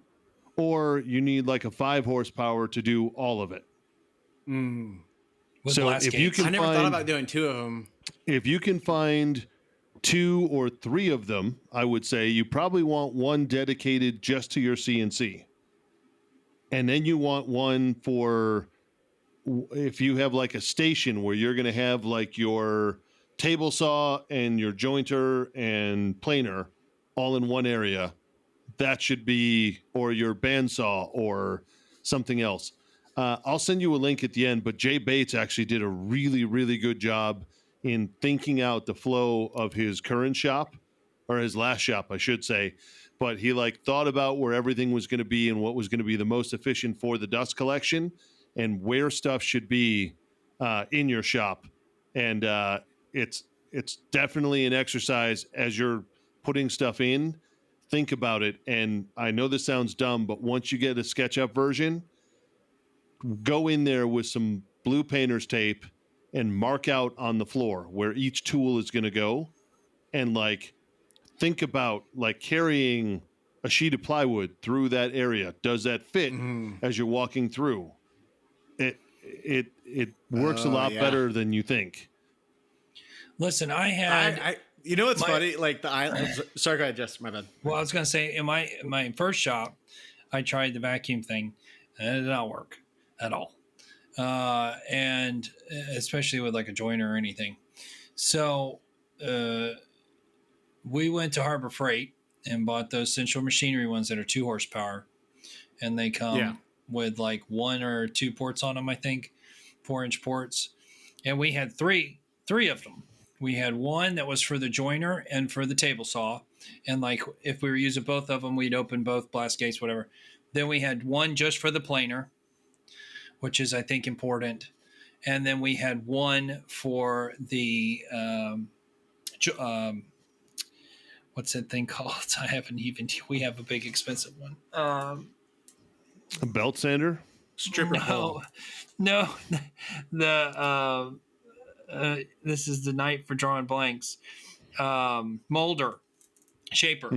or you need like a 5 horsepower to do all of it. With So blast if you gates. can I never thought find- about doing 2 of them. If you can find 2 or 3 of them, I would say you probably want one dedicated just to your CNC. And then you want one for if you have like a station where you're going to have like your table saw and your jointer and planer all in one area, that should be, or your bandsaw or something else. I'll send you a link at the end, but Jay Bates actually did a really, really good job in thinking out the flow of his current shop, or his last shop, I should say. But he like thought about where everything was going to be and what was going to be the most efficient for the dust collection and where stuff should be in your shop, and it's definitely an exercise as you're putting stuff in. Think about it, and I know this sounds dumb, but once you get a SketchUp version, go in there with some blue painter's tape and mark out on the floor where each tool is going to go, and like think about like carrying a sheet of plywood through that area. Does that fit as you're walking through? It works a lot better than you think. Listen, I had. I you know what's funny? Like the island. Sorry, go ahead, Jess. My bad. Well, I was going to say in my first shop, I tried the vacuum thing, and it did not work at all, and especially with like a joiner or anything. So we went to Harbor Freight and bought those Central Machinery ones that are 2 horsepower, and they come with like 1 or 2 ports on them, I think, 4-inch ports, and we had three of them. We had one that was for the joiner and for the table saw. And like, if we were using both of them, we'd open both blast gates, whatever. Then we had one just for the planer, which is, I think, important. And then we had one for the, what's that thing called? We have a big expensive one. A belt sander? Stripper pole. No, this is the night for drawing blanks. Molder, shaper,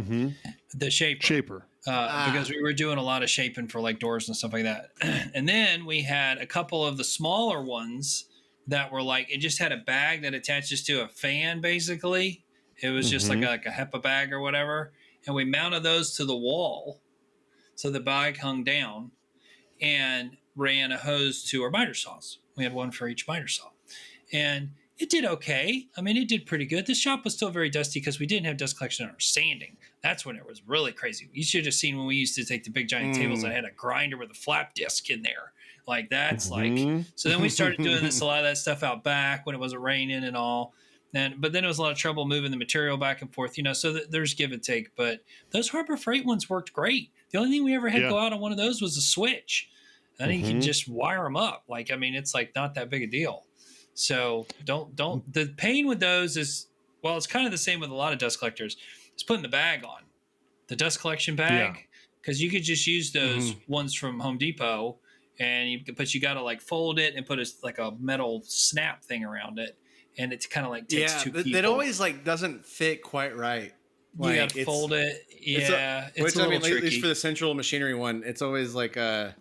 the shaper. Because we were doing a lot of shaping for like doors and stuff like that. And then we had a couple of the smaller ones that were like, it just had a bag that attaches to a fan, basically. It was just like a HEPA bag or whatever. And we mounted those to the wall so the bag hung down and ran a hose to our miter saws. We had one for each miter saw. And it did okay. I mean, it did pretty good. The shop was still very dusty because we didn't have dust collection on our sanding. That's when it was really crazy. You should have seen when we used to take the big giant tables that had a grinder with a flap disc in there. Like that's like, so then we started doing this, a lot of that stuff out back when it wasn't raining and all. But then it was a lot of trouble moving the material back and forth, so there's give and take. But those Harbor Freight ones worked great. The only thing we ever had go out on one of those was a switch. And you can just wire them up. Like, I mean, it's like not that big a deal. So don't the pain with those is, well, it's kind of the same with a lot of dust collectors. It's putting the bag on the dust collection bag, because you could just use those ones from Home Depot, and you got to like fold it and put like a metal snap thing around it, and it kind of like takes 2 people. It always like doesn't fit quite right. Like, you got to fold it. It's a little tricky. At least for the Central Machinery one, it's always like I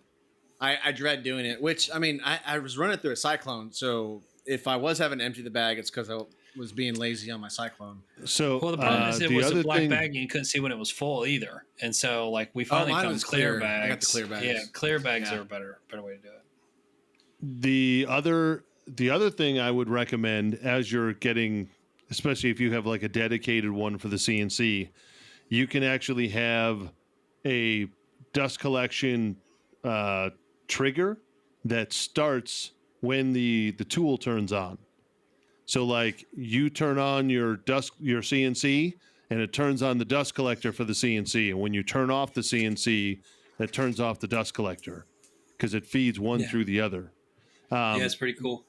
dread doing it. Which I mean, I was running through a Cyclone, so if I was having to empty the bag, it's because I was being lazy on my Cyclone. So, well, the problem is it was a black bag and you couldn't see when it was full either. And so, like, we finally found clear bags. I got the clear bags. Yeah, clear bags are a better way to do it. The other thing I would recommend as you're getting, especially if you have like a dedicated one for the CNC, you can actually have a dust collection trigger that starts when the tool turns on. So like you turn on your CNC and it turns on the dust collector for the CNC. And when you turn off the CNC, that turns off the dust collector because it feeds one through the other. Yeah, it's pretty cool.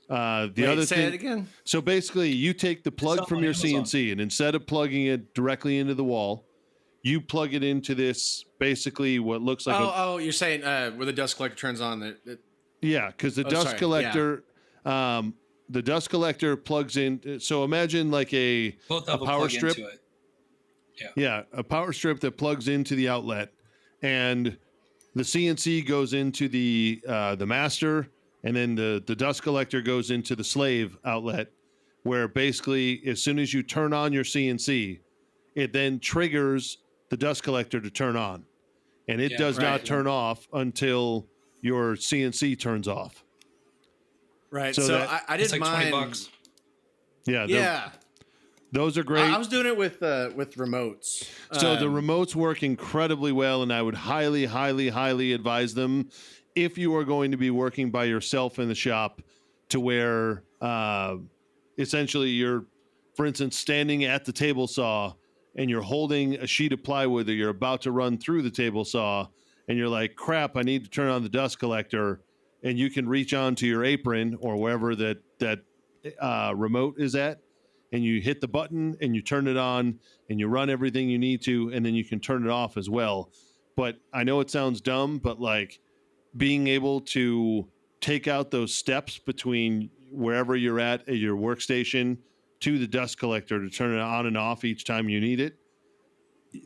Say it again. So basically you take the plug from your CNC and instead of plugging it directly into the wall, you plug it into this, basically what looks like you're saying where the dust collector turns on. Yeah, because the dust collector, the dust collector plugs in. So imagine like a power strip. Into it. Yeah, a power strip that plugs into the outlet, and the CNC goes into the master, and then the dust collector goes into the slave outlet, where basically as soon as you turn on your CNC, it then triggers the dust collector to turn on, and it does not turn off until your CNC turns off. Right. So I did like mine. $20. Yeah. Those are great. I was doing it with remotes. So the remotes work incredibly well, and I would highly, highly, highly advise them if you are going to be working by yourself in the shop, to where essentially you're, for instance, standing at the table saw and you're holding a sheet of plywood that you're about to run through the table saw, and you're like, crap, I need to turn on the dust collector. and you can reach onto your apron or wherever that remote is at, and you hit the button and you turn it on and you run everything you need to, and then you can turn it off as well. But I know it sounds dumb, but like being able to take out those steps between wherever you're at your workstation to the dust collector to turn it on and off each time you need it,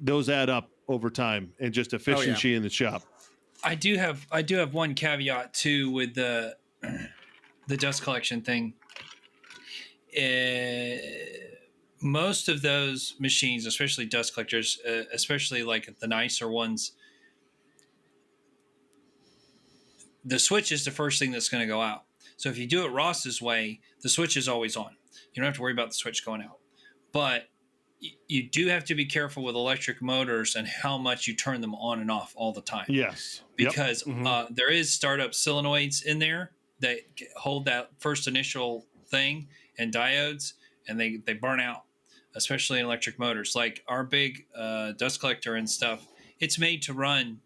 those add up over time and just efficiency in the shop. I do have one caveat too with the dust collection thing. Most of those machines, especially dust collectors, especially like the nicer ones, the switch is the first thing that's going to go out. So if you do it Ross's way, the switch is always on. You don't have to worry about the switch going out. But you do have to be careful with electric motors and how much you turn them on and off all the time. Yes. Because there is startup solenoids in there that hold that first initial thing and diodes, and they burn out, especially in electric motors. Like our big dust collector and stuff, it's made to run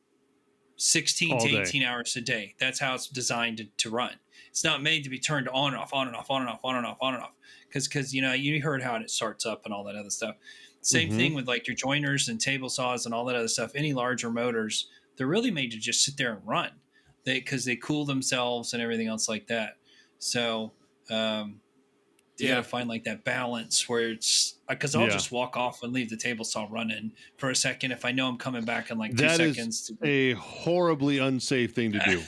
16 to 18 hours a day. That's how it's designed to run. It's not made to be turned on and off, on and off, on and off, on and off, on and off. Because you heard how it starts up and all that other stuff. Same thing with like your joiners and table saws and all that other stuff. Any larger motors, they're really made to just sit there and run, because they cool themselves and everything else like that. So you got to find like that balance where it's because I'll just walk off and leave the table saw running for a second if I know I'm coming back in like 2 seconds. That is a horribly unsafe thing to do.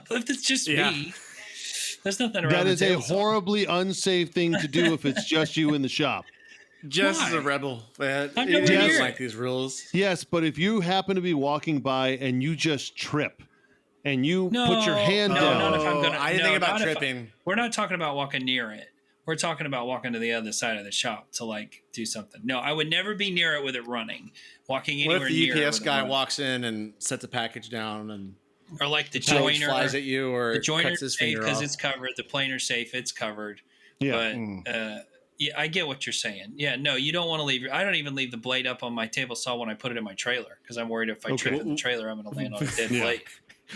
If it's just me. There's nothing around. That is a horribly unsafe thing to do if it's just you in the shop. Jess is a rebel, man. I'm He nowhere doesn't near like it. these rules. Yes, but if you happen to be walking by and you just trip and you put your hand down. Not if I'm gonna, I didn't think about not if tripping. We're not talking about walking near it. We're talking about walking to the other side of the shop to like do something. No, I would never be near it with it running. Walking anywhere What if near the it UPS with it guy running. walks in and sets a package down and Or like the package joiner flies at you or the joiner's cuts his safe finger because off? it's covered. The planer's safe, it's covered. Yeah. But yeah, I get what you're saying. Yeah, no, you don't want to leave. I don't even leave the blade up on my table saw when I put it in my trailer because I'm worried if I trip in the trailer, I'm going to land on a dead blade.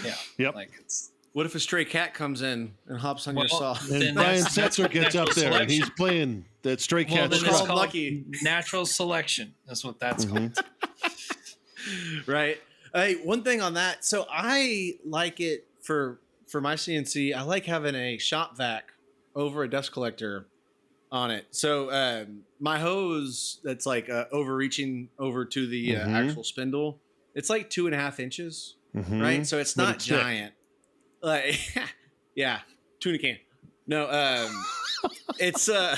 Yeah. Yep. Like it's. What if a stray cat comes in and hops on your saw? And Then Brian that's Setzer gets up natural there and he's selection. playing that stray Well, cat then Called it's called lucky. natural selection. That's what that's called. Right. Hey, one thing on that. So I like it for my CNC. I like having a shop vac over a dust collector on it. So my hose that's like overreaching over to the actual spindle. It's like 2.5 inches, right? So it's But not it's thick. giant. Like, yeah, tuna can. No, it's Like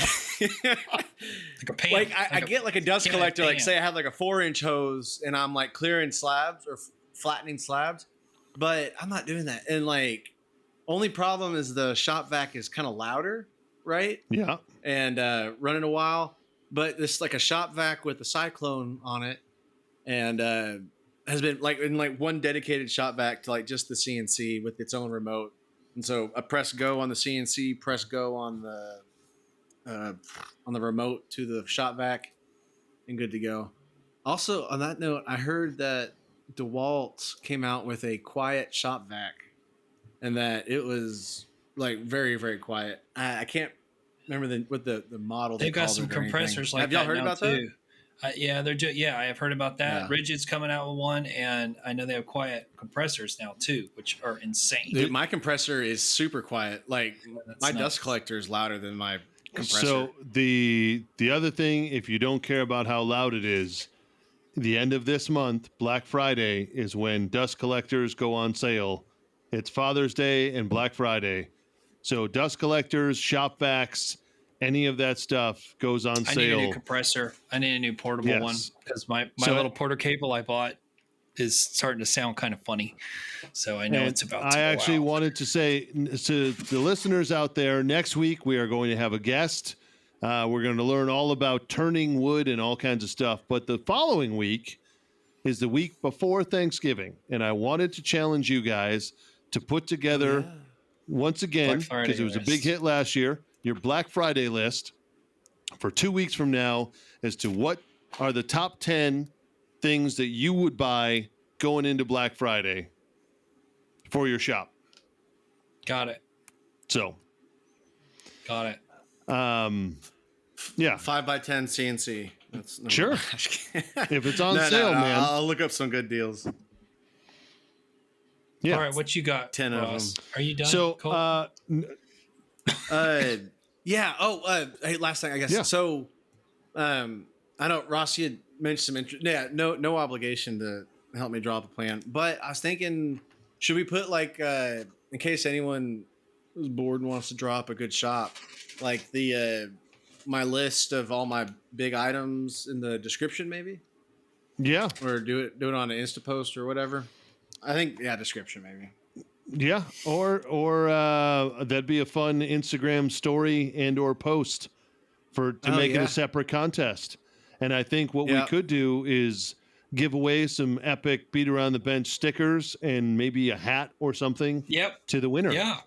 a pan. like I get like a dust can of collector. Like pan. say I have like a 4-inch hose and I'm like clearing slabs or flattening slabs, but I'm not doing that. And like, only problem is the shop vac is kind of louder, right? Yeah. And running a while. But this like a shop vac with a cyclone on it, and has been like in like one dedicated shop vac to like just the CNC with its own remote. And so I press go on the CNC, press go on the remote to the shop vac, and good to go. Also, on that note, I heard that DeWalt came out with a quiet shop vac, and that it was like very, very quiet. I can't remember what the model. They've got called some it or anything. compressors like Have y'all that heard now about too. Yeah, yeah, I have heard about that. Yeah. Rigid's coming out with one, and I know they have quiet compressors now too, which are insane. Dude, my compressor is super quiet. Like That's my nuts. dust collector is louder than my compressor. So the other thing, if you don't care about how loud it is, the end of this month, Black Friday, is when dust collectors go on sale. It's Father's Day and Black Friday. So dust collectors, shop vacs, any of that stuff goes on I sale. need a new compressor. I need a new portable Yes. one because my So- little porter cable I bought is starting to sound kind of funny. So I know And it's about to I go actually out. wanted to say to the listeners out there, next week we are going to have a guest. We're going to learn all about turning wood and all kinds of stuff. But the following week is the week before Thanksgiving. And I wanted to challenge you guys to put together, once again, Black Friday because it was a big list. hit last year, your Black Friday list for 2 weeks from now as to what are the top 10 things that you would buy going into Black Friday for your shop. Got it. So, Got it. yeah, 5x10 CNC. Sure. If it's on sale, man. I'll look up some good deals. Yeah. All right, what you got? 10 of Ross? them. Are you done? So, Cole? Yeah. Oh, hey, last thing, I guess. Yeah. So, I know Ross, you had mentioned some interest. Yeah, no obligation to help me draw up a plan. But I was thinking, should we put like, in case anyone who's bored and wants to draw up a good shop, like the my list of all my big items in the description, maybe, yeah, or do it on an Insta post or whatever. I think description maybe. yeah, or that'd be a fun Instagram story and or post to make it a separate contest. And I think what we could do is give away some epic beat around the bench stickers and maybe a hat or something. Yep. To the winner. Yeah.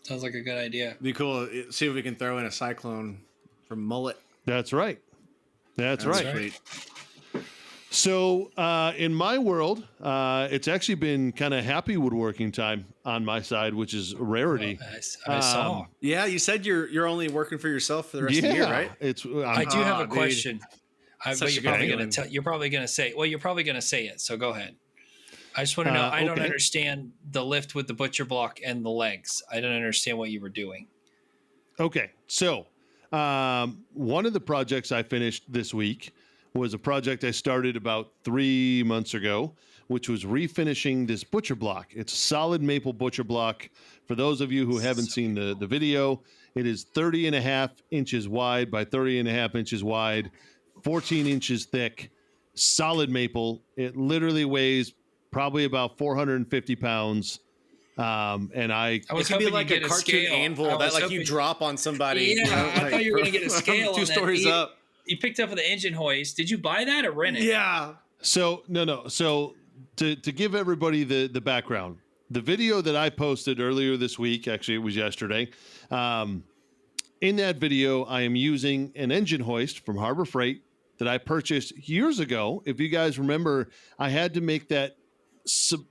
Sounds like a good idea. Be cool. See if we can throw in a cyclone from Mullet. That's right. That's right. Sweet. So in my world, it's actually been kind of happy woodworking time on my side, which is a rarity. I saw. Yeah, you said you're only working for yourself for the rest of the year, right? I do have a question. But you're probably feeling. going to you're probably going to say. Well, you're probably going to say it. So go ahead. I just want to know. I don't understand the lift with the butcher block and the legs. I don't understand what you were doing. Okay, so one of the projects I finished this week was a project I started about 3 months ago, which was refinishing this butcher block. It's a solid maple butcher block. For those of you who haven't seen the video, it is 30 and a half inches wide by 30 and a half inches wide, 14 inches thick, solid maple. It literally weighs probably about 450 pounds. And I was it could be hoping like you'd a get cartoon scale. anvil that like you drop on somebody. Yeah, I thought you were going to get a scale. Two on that. stories up. You picked up the engine hoist. Did you buy that or rent it? Yeah. So no. So to give everybody the background, the video that I posted earlier this week, actually it was yesterday. In that video, I am using an engine hoist from Harbor Freight that I purchased years ago. If you guys remember, I had to make that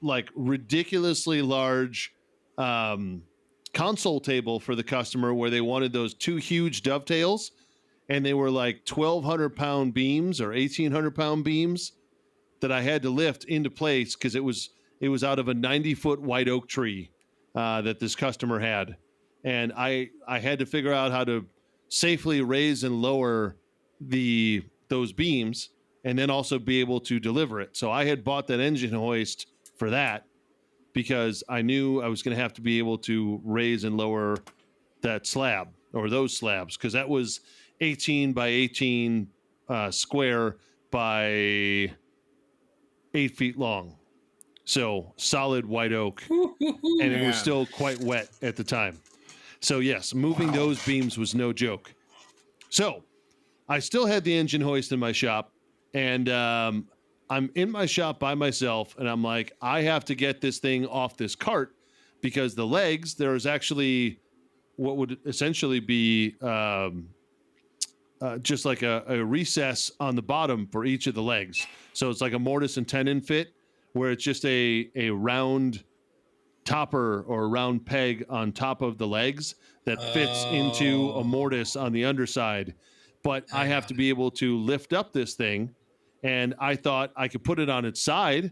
like ridiculously large console table for the customer where they wanted those two huge dovetails. And they were like 1,200 pound beams or 1,800 pound beams that I had to lift into place because it was out of a 90-foot white oak tree that this customer had. And I had to figure out how to safely raise and lower those beams and then also be able to deliver it. So I had bought that engine hoist for that because I knew I was going to have to be able to raise and lower that slab or those slabs because that was 18 by 18 square by 8 feet long. So solid white oak. And it was still quite wet at the time. So yes, moving those beams was no joke. So I still had the engine hoist in my shop and I'm in my shop by myself and I'm like, I have to get this thing off this cart because the legs, there's actually what would essentially be just like a recess on the bottom for each of the legs. So it's like a mortise and tenon fit where it's just a round topper or a round peg on top of the legs that fits into a mortise on the underside. But I have to be able to lift up this thing. And I thought I could put it on its side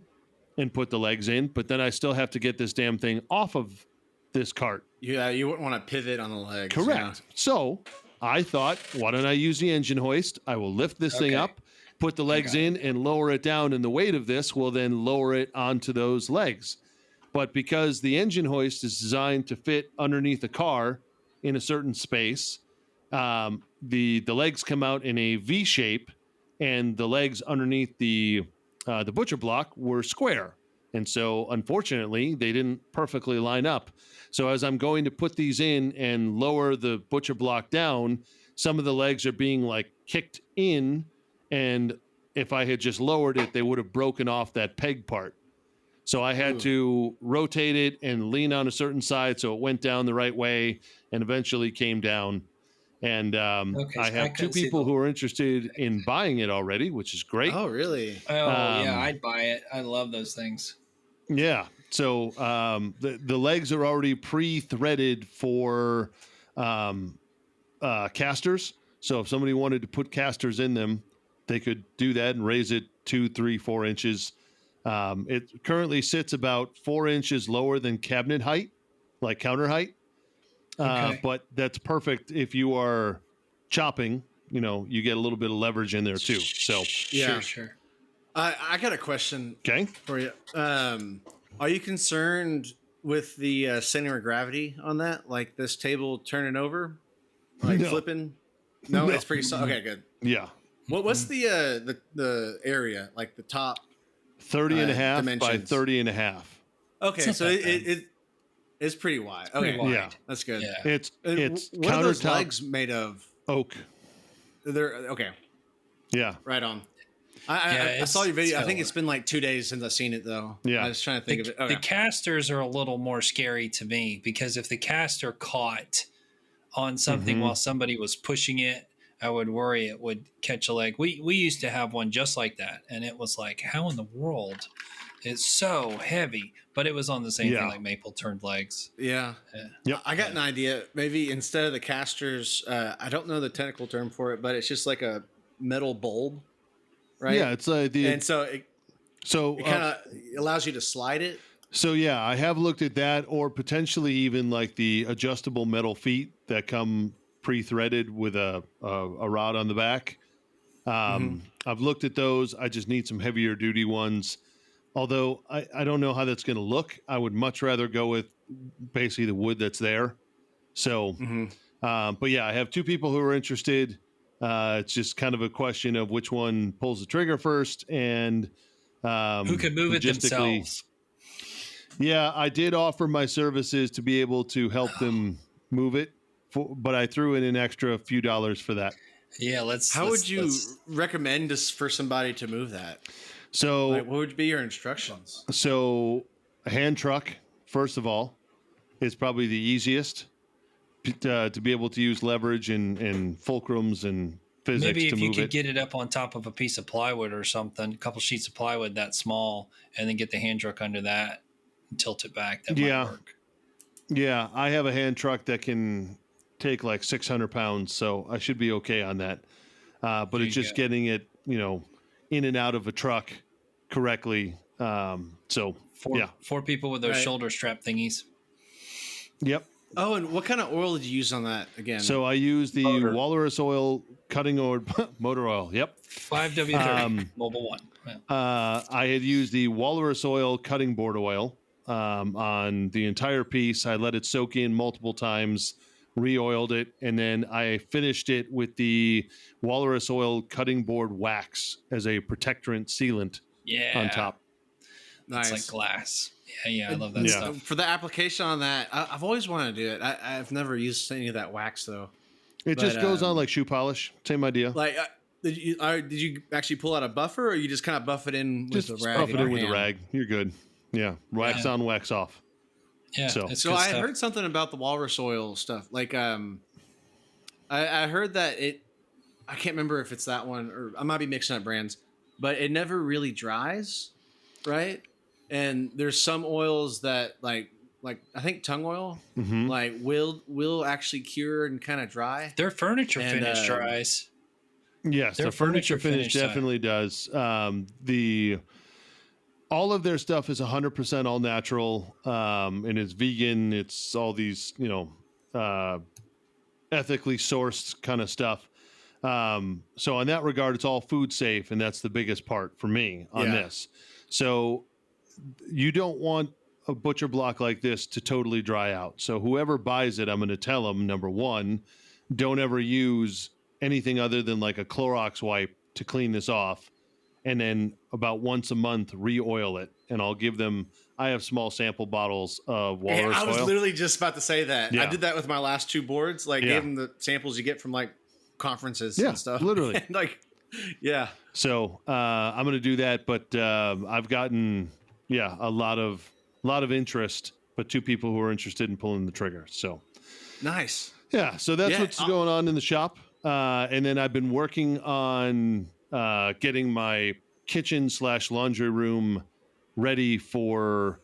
and put the legs in, but then I still have to get this damn thing off of this cart. Yeah, you wouldn't want to pivot on the legs. Correct. Yeah. So I thought, why don't I use the engine hoist? I will lift this thing up, put the legs in, and lower it down, and the weight of this will then lower it onto those legs. But because the engine hoist is designed to fit underneath the car in a certain space, the legs come out in a V shape, and the legs underneath the butcher block were square. And so, unfortunately, they didn't perfectly line up. So as I'm going to put these in and lower the butcher block down, some of the legs are being like kicked in. And if I had just lowered it, they would have broken off that peg part. So I had to rotate it and lean on a certain side so it went down the right way and eventually came down. And I have two people who are interested in buying it already, which is great. Oh, really? Oh, yeah, I'd buy it. I love those things. Yeah. So the legs are already pre-threaded for casters. So if somebody wanted to put casters in them, they could do that and raise it 2, 3, 4 inches. It currently sits about 4 inches lower than cabinet height, like counter height. Okay. But that's perfect if you are chopping. You know, you get a little bit of leverage in there too. So Yeah. Sure. I got a question okay, for you. Are you concerned with the center of gravity on that? Like this table turning over, like No. flipping? No, No. it's pretty solid. Okay, good. yeah, What's the area, like the top 30 and a half by dimensions? 30 and a half. Okay, not so that bad. it's pretty wide. Okay, Pretty wide. Yeah. that's good. Yeah. It's What are those countertop legs made of? oak. They're okay. Yeah, Right on. Yeah, I saw your video. I think stellar. it's been like 2 days since I've seen it though. Yeah. I was trying to think of it. Okay. The casters are a little more scary to me because if the caster caught on something while somebody was pushing it, I would worry it would catch a leg. We used to have one just like that, and it was like, how in the world? It's so heavy, but it was on the same Yeah. thing like maple turned legs. Yeah. Yep. I got an idea. Maybe instead of the casters, I don't know the technical term for it, but it's just like a metal bulb, right? yeah. It's the And so it so kind of allows you to slide it. So yeah, I have looked at that, or potentially even like the adjustable metal feet that come pre-threaded with a rod on the back. I've looked at those. I just need some heavier duty ones. Although I don't know how that's going to look. I would much rather go with basically the wood that's there. So, but yeah, I have 2 people who are interested. It's just kind of a question of which one pulls the trigger first, and Who can move it logistically- themselves? Yeah, I did offer my services to be able to help them move it, but I threw in an extra few dollars for that. Yeah, How would you recommend this for somebody to move that? So, Like, what would be your instructions? a hand truck, first of all, is probably the easiest to be able to use leverage and fulcrums and physics Maybe to if you move could it. get it up on top of a piece of plywood or something, a couple sheets of plywood that small, and then get the hand truck under that and tilt it back. That Yeah. might work. Yeah, I have a hand truck that can take like 600 pounds, so I should be okay on that. But There it's you just go. getting it, in and out of a truck correctly. So yeah, 4 people with those Right. shoulder strap thingies. yep. Oh, and what kind of oil did you use on that again? So I use the Motor. walrus oil cutting or motor oil. Yep. 5W30 Mobile One. Yeah. I had used the walrus oil cutting board oil on the entire piece. I let it soak in multiple times, re-oiled it, and then I finished it with the walrus oil cutting board wax as a protectorant sealant Yeah. on top. nice. It's like glass. Yeah, I love that Yeah. stuff. For the application on that, I've always wanted to do it. I've never used any of that wax though. It just But, goes on like shoe polish. Same idea. Like, did you actually pull out a buffer, or you just kind of buff it in with Just the rag? buff it in in your with a hand? rag. You're good. Yeah. Wax Yeah. on, wax off. Yeah, So- it's So good I stuff. heard something about the walrus oil stuff. Like, I heard that I can't remember if it's that one, or I might be mixing up brands, but it never really dries, right? And there's some oils that like I think tongue oil, Mhm. like will actually cure and kind of dry. Their furniture And, finish dries. Yes, Their the furniture furniture finish finish side. definitely does. All of their stuff is 100% all natural, and it's vegan. It's all these, ethically sourced kind of stuff. So in that regard, it's all food safe, and that's the biggest part for me on Yeah. this. So you don't want a butcher block like this to totally dry out. So whoever buys it, I'm going to tell them, number one, don't ever use anything other than like a Clorox wipe to clean this off. And then about once a month, re-oil it. And I'll give them, I have small sample bottles of Hey, walrus I was oil. literally just about to say that. Yeah. I did that with my last 2 boards. Like, Yeah. gave them the samples you get from like conferences Yeah, and stuff. literally. And, like, yeah. So I'm going to do that. But I've gotten, a lot of interest, but 2 people who are interested in pulling the trigger. So Nice. yeah, so that's Yeah, what's going on in the shop. And then I've been working on getting my kitchen/laundry room ready for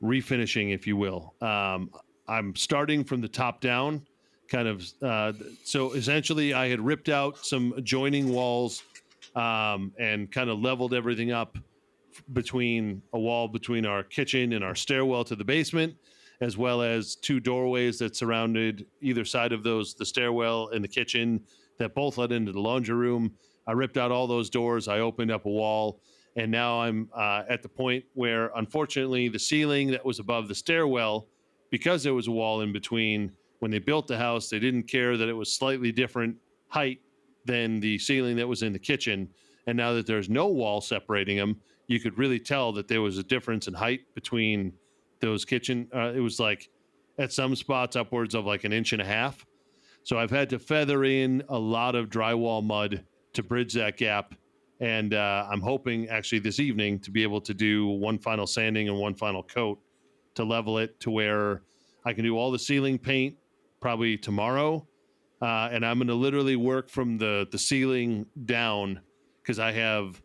refinishing, if you will. I'm starting from the top down, kind of. So essentially, I had ripped out some adjoining walls and kind of leveled everything up between a wall between our kitchen and our stairwell to the basement, as well as two doorways that surrounded either side of those, the stairwell and the kitchen, that both led into the laundry room. I ripped out all those doors. I opened up a wall. And now I'm at the point where, unfortunately, the ceiling that was above the stairwell, because there was a wall in between, when they built the house, they didn't care that it was slightly different height than the ceiling that was in the kitchen. And now that there's no wall separating them, you could really tell that there was a difference in height between those kitchen. It was like at some spots upwards of like 1.5 inches. So I've had to feather in a lot of drywall mud to bridge that gap. And I'm hoping actually this evening to be able to do one final sanding and one final coat to level it to where I can do all the ceiling paint probably tomorrow. And I'm going to literally work from the ceiling down because I have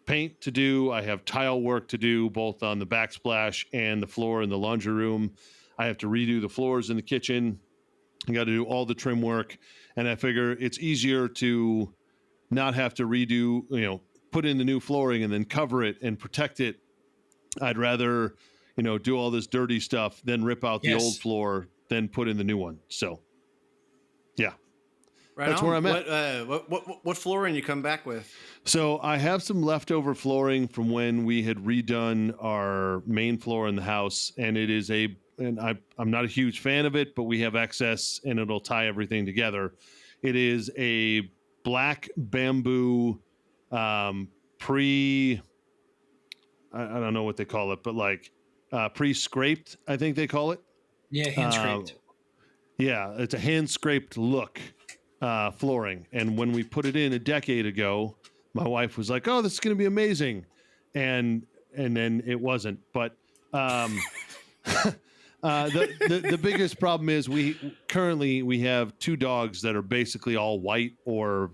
paint to do. I have tile work to do both on the backsplash and the floor in the laundry room. I have to redo the floors in the kitchen. I got to do all the trim work. And I figure it's easier to not have to redo, put in the new flooring and then cover it and protect it. I'd rather, do all this dirty stuff, then rip out the old floor, then put in the new one. So, yeah, that's where I'm at. What flooring you come back with? So I have some leftover flooring from when we had redone our main floor in the house, and it is I'm not a huge fan of it, but we have excess and it'll tie everything together. It is a black bamboo I don't know what they call it, but like pre-scraped, I think they call it. Yeah, hand scraped. Yeah, it's a hand scraped look flooring. And when we put it in a decade ago, my wife was like, "Oh, this is going to be amazing," and then it wasn't. But the biggest problem is we currently have two dogs that are basically all white or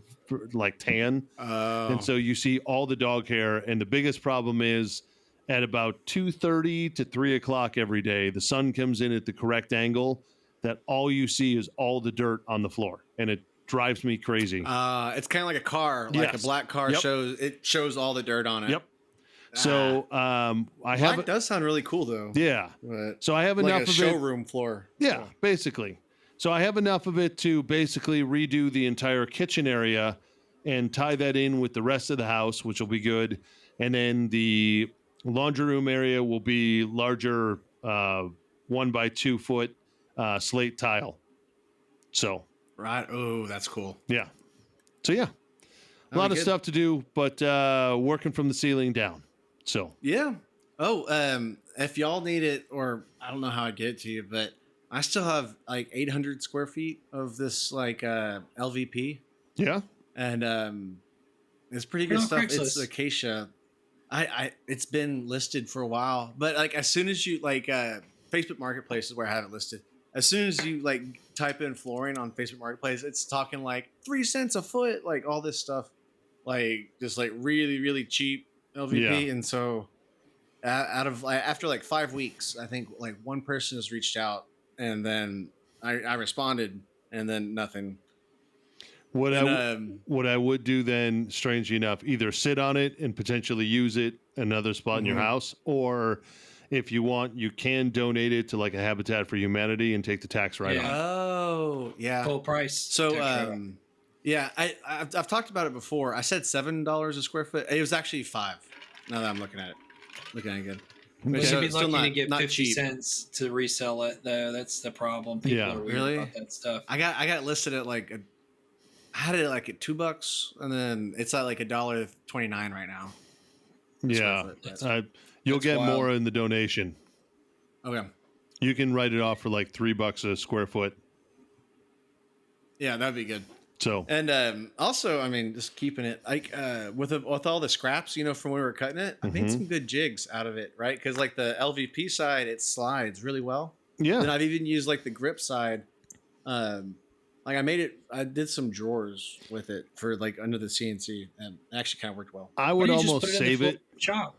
like tan. And so you see all the dog hair. And the biggest problem is at about 2:30 to 3 o'clock every day, the sun comes in at the correct angle that all you see is all the dirt on the floor. And it drives me crazy. It's kind of like a car, like a black car shows all the dirt on it. Yep. So Black does sound really cool though. Yeah. But so I have enough like of showroom floor. Yeah, basically. So I have enough of it to basically redo the entire kitchen area and tie that in with the rest of the house, which will be good. And then the laundry room area will be larger 1 by 2 foot slate tile. So. Right. Oh, that's cool. Yeah. So yeah, a lot of stuff to do, but working from the ceiling down. So. Yeah. Oh, if y'all need it, or I don't know how I'd get it to you, but I still have like 800 square feet of this like LVP. Yeah. And it's pretty good stuff. It's acacia. It's been listed for a while, but like as soon as you like Facebook Marketplace is where I have it listed. As soon as you like type in flooring on Facebook Marketplace, it's talking like 3 cents a foot, like all this stuff, like just like really, really cheap LVP. Yeah. And so after like 5 weeks, I think like one person has reached out, and then I responded, and then nothing. What I would do then, strangely enough, either sit on it and potentially use it another spot in your house, or if you want, you can donate it to like a Habitat for Humanity and take the tax write-off. Oh, yeah. Full price. So, yeah, I've talked about it before. I said $7 a square foot. It was actually $5. Now that I'm looking at it again. But you'd be lucky to get 50 cents to resell it, though. That's the problem. People are weird about that stuff. I got it listed at like I had it like at $2, and then it's at like $1.29 right now. Yeah, you'll get wild. More in the donation. Okay. You can write it off for like $3 a square foot. Yeah, that'd be good. So and also, I mean, just keeping it like with all the scraps, from when we were cutting it, I made some good jigs out of it, right? Because like the LVP side, it slides really well. Yeah. And I've even used like the grip side. Like I did some drawers with it for like under the CNC, and it actually kind of worked well. I would almost save it. Shop.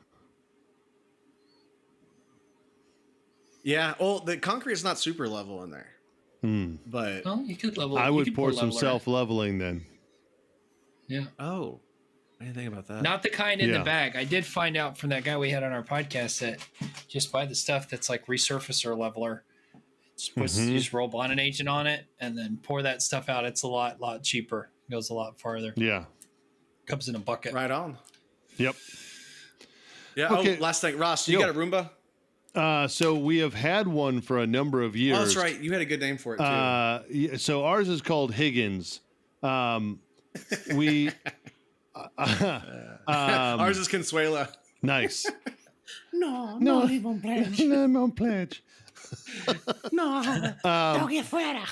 Yeah. Well, the concrete is not super level in there, but Well, you could level. I you would could pour put some leveler in. self-leveling then. Yeah. oh, I didn't think about that. Not the kind in Yeah. the bag. I did find out from that guy we had on our podcast that just buy the stuff that's like resurfacer leveler. You just roll bonding agent on it and then pour that stuff out. It's a lot cheaper. It goes a lot farther. Yeah. Comes in a bucket. Right on. Yep. Yeah. Okay. Oh, last thing, Ross, you Yo. got a Roomba? So we have had one for a number of years. Oh, that's right. You had a good name for it too. So ours is called Higgins. We Ours is Consuela. nice. No, no, leave him pledge. No pledge. No, don't get fuera.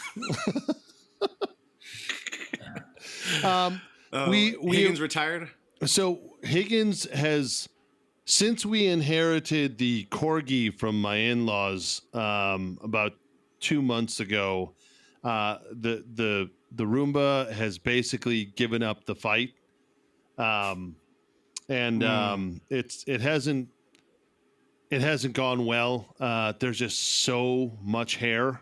Higgins retired. So Higgins has, since we inherited the corgi from my in-laws about 2 months ago, the Roomba has basically given up the fight, it hasn't gone well. There's just so much hair.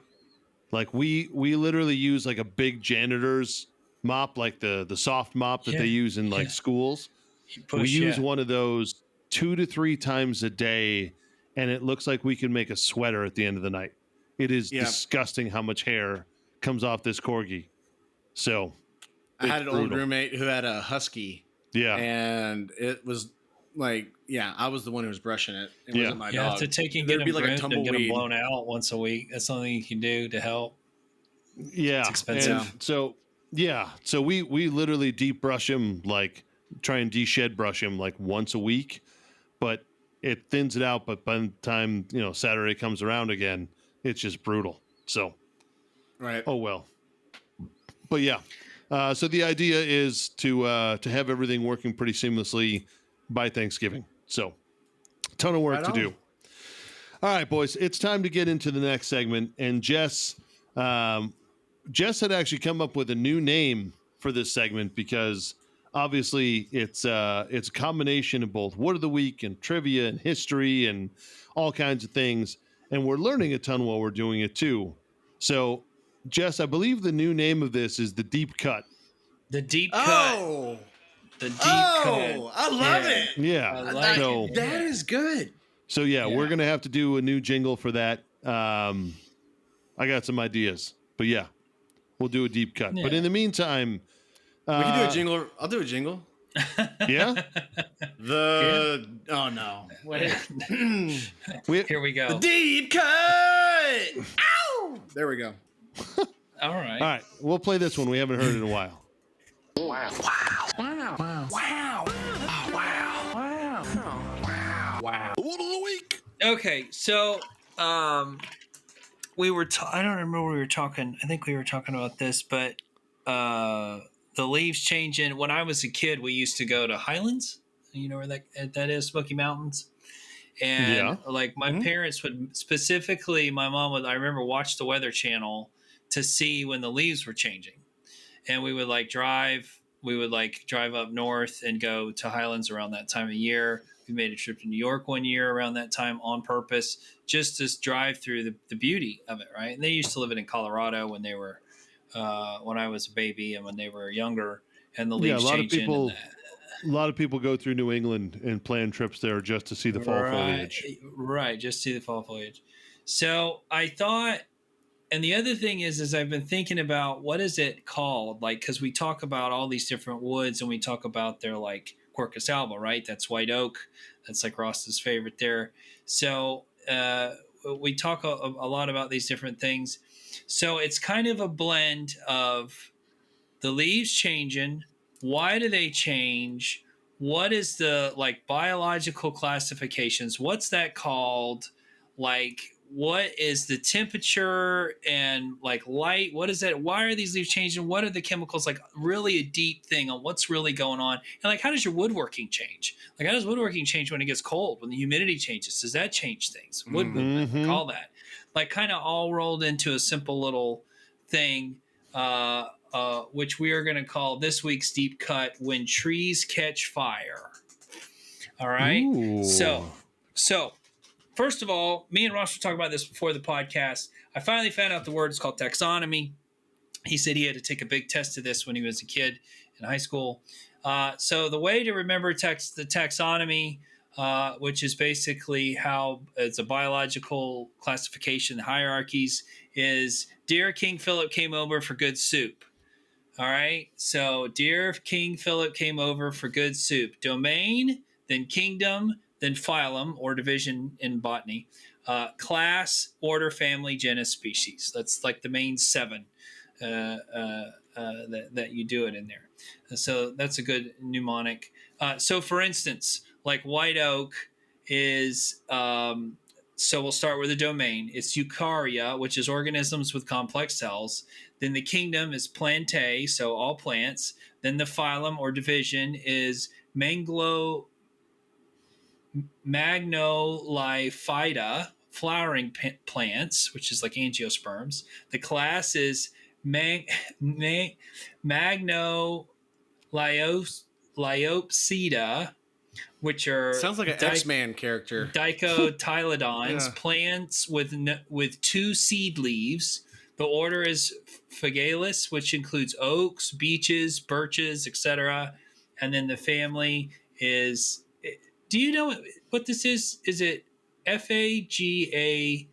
Like we literally use like a big janitor's mop, like the soft mop that they use in like schools. We use one of those 2 to 3 times a day, and it looks like we can make a sweater at the end of the night. It is disgusting how much hair comes off this corgi. So I had an old brutal. roommate who had a husky. Yeah. And it was like, I was the one who was brushing it. It wasn't my You have dog. to take and There'd get be them like a groomed and get them tumbleweed. blown out once a week. That's something you can do to help. Yeah. It's expensive. And so we literally deep brush him, like try and de-shed brush him like once a week, but it thins it out. But by the time, Saturday comes around again, it's just brutal. So, Right. oh well. But yeah. So the idea is to have everything working pretty seamlessly by Thanksgiving. So ton of work Right to on. do. All right, boys, it's time to get into the next segment. And Jess had actually come up with a new name for this segment because obviously it's a combination of both Word of the Week and trivia and history and all kinds of things. And we're learning a ton while we're doing it too. So, Jess, I believe the new name of this is the Deep Cut. The deep cut. Oh, The deep cut. I love it. Yeah. I like so, it. That is good. So we're gonna have to do a new jingle for that. I got some ideas, but yeah, we'll do a deep cut. But in the meantime, We can do a jingle. I'll do a jingle. Yeah. Oh no. Here we go. Deep cut. Ow! There we go. All right. All right, we'll play this one. We haven't heard it in a while. Okay, so we were I don't remember what we were talking. I think we were talking about this, but the leaves changing. When I was a kid, we used to go to Highlands. You know where that is, Smoky Mountains. And like my parents would specifically, my mom would, I remember, watch the Weather Channel to see when the leaves were changing. And we would drive up north and go to Highlands around that time of year. We made a trip to New York one year around that time on purpose, just to drive through the beauty of it, right? And they used to live in Colorado when they were, when I was a baby and when they were younger, and the leaves changing. A lot of people go through New England and plan trips there just to see the fall foliage. Right, just see the fall foliage. So I thought, and the other thing is I've been thinking about what is it called? Like, because we talk about all these different woods and we talk about their Quercus alba, right? That's white oak. That's like Ross's favorite there. So we talk a lot about these different things. So it's kind of a blend of the leaves changing. Why do they change? What is the biological classifications? What's that called? What is the temperature and light? What is that? Why are these leaves changing? What are the chemicals? Really a deep thing on what's really going on. And how does your woodworking change? How does woodworking change when it gets cold, when the humidity changes? Does that change things? Wood movement, all that. Kind of all rolled into a simple little thing, which we are going to call this week's deep cut, When Trees Catch Fire. All right. Ooh. So first of all, me and Ross were talking about this before the podcast. I finally found out the word is called taxonomy. He said he had to take a big test of this when he was a kid in high school. So the way to remember the taxonomy, which is basically how it's a biological classification, hierarchies, is Dear King Philip came over for good soup. All right. So Dear King Philip came over for good soup. Domain, then kingdom, then phylum or division in botany, class, order, family, genus, species. That's like the main 7 that you do it in there. So that's a good mnemonic. So for instance, like white oak is, so we'll start with the domain. It's eukarya, which is organisms with complex cells. Then the kingdom is plantae, so all plants. Then the phylum or division is Magnoliphyta, flowering plants, which is like angiosperms. The class is Magnoliopsida, which are Sounds like an X-Man character. dicotyledons, Yeah. plants with 2 seed leaves. The order is Phagalus, which includes oaks, beeches, birches, etc. And then the family is. Do you know what this is? Is it Fagaceae?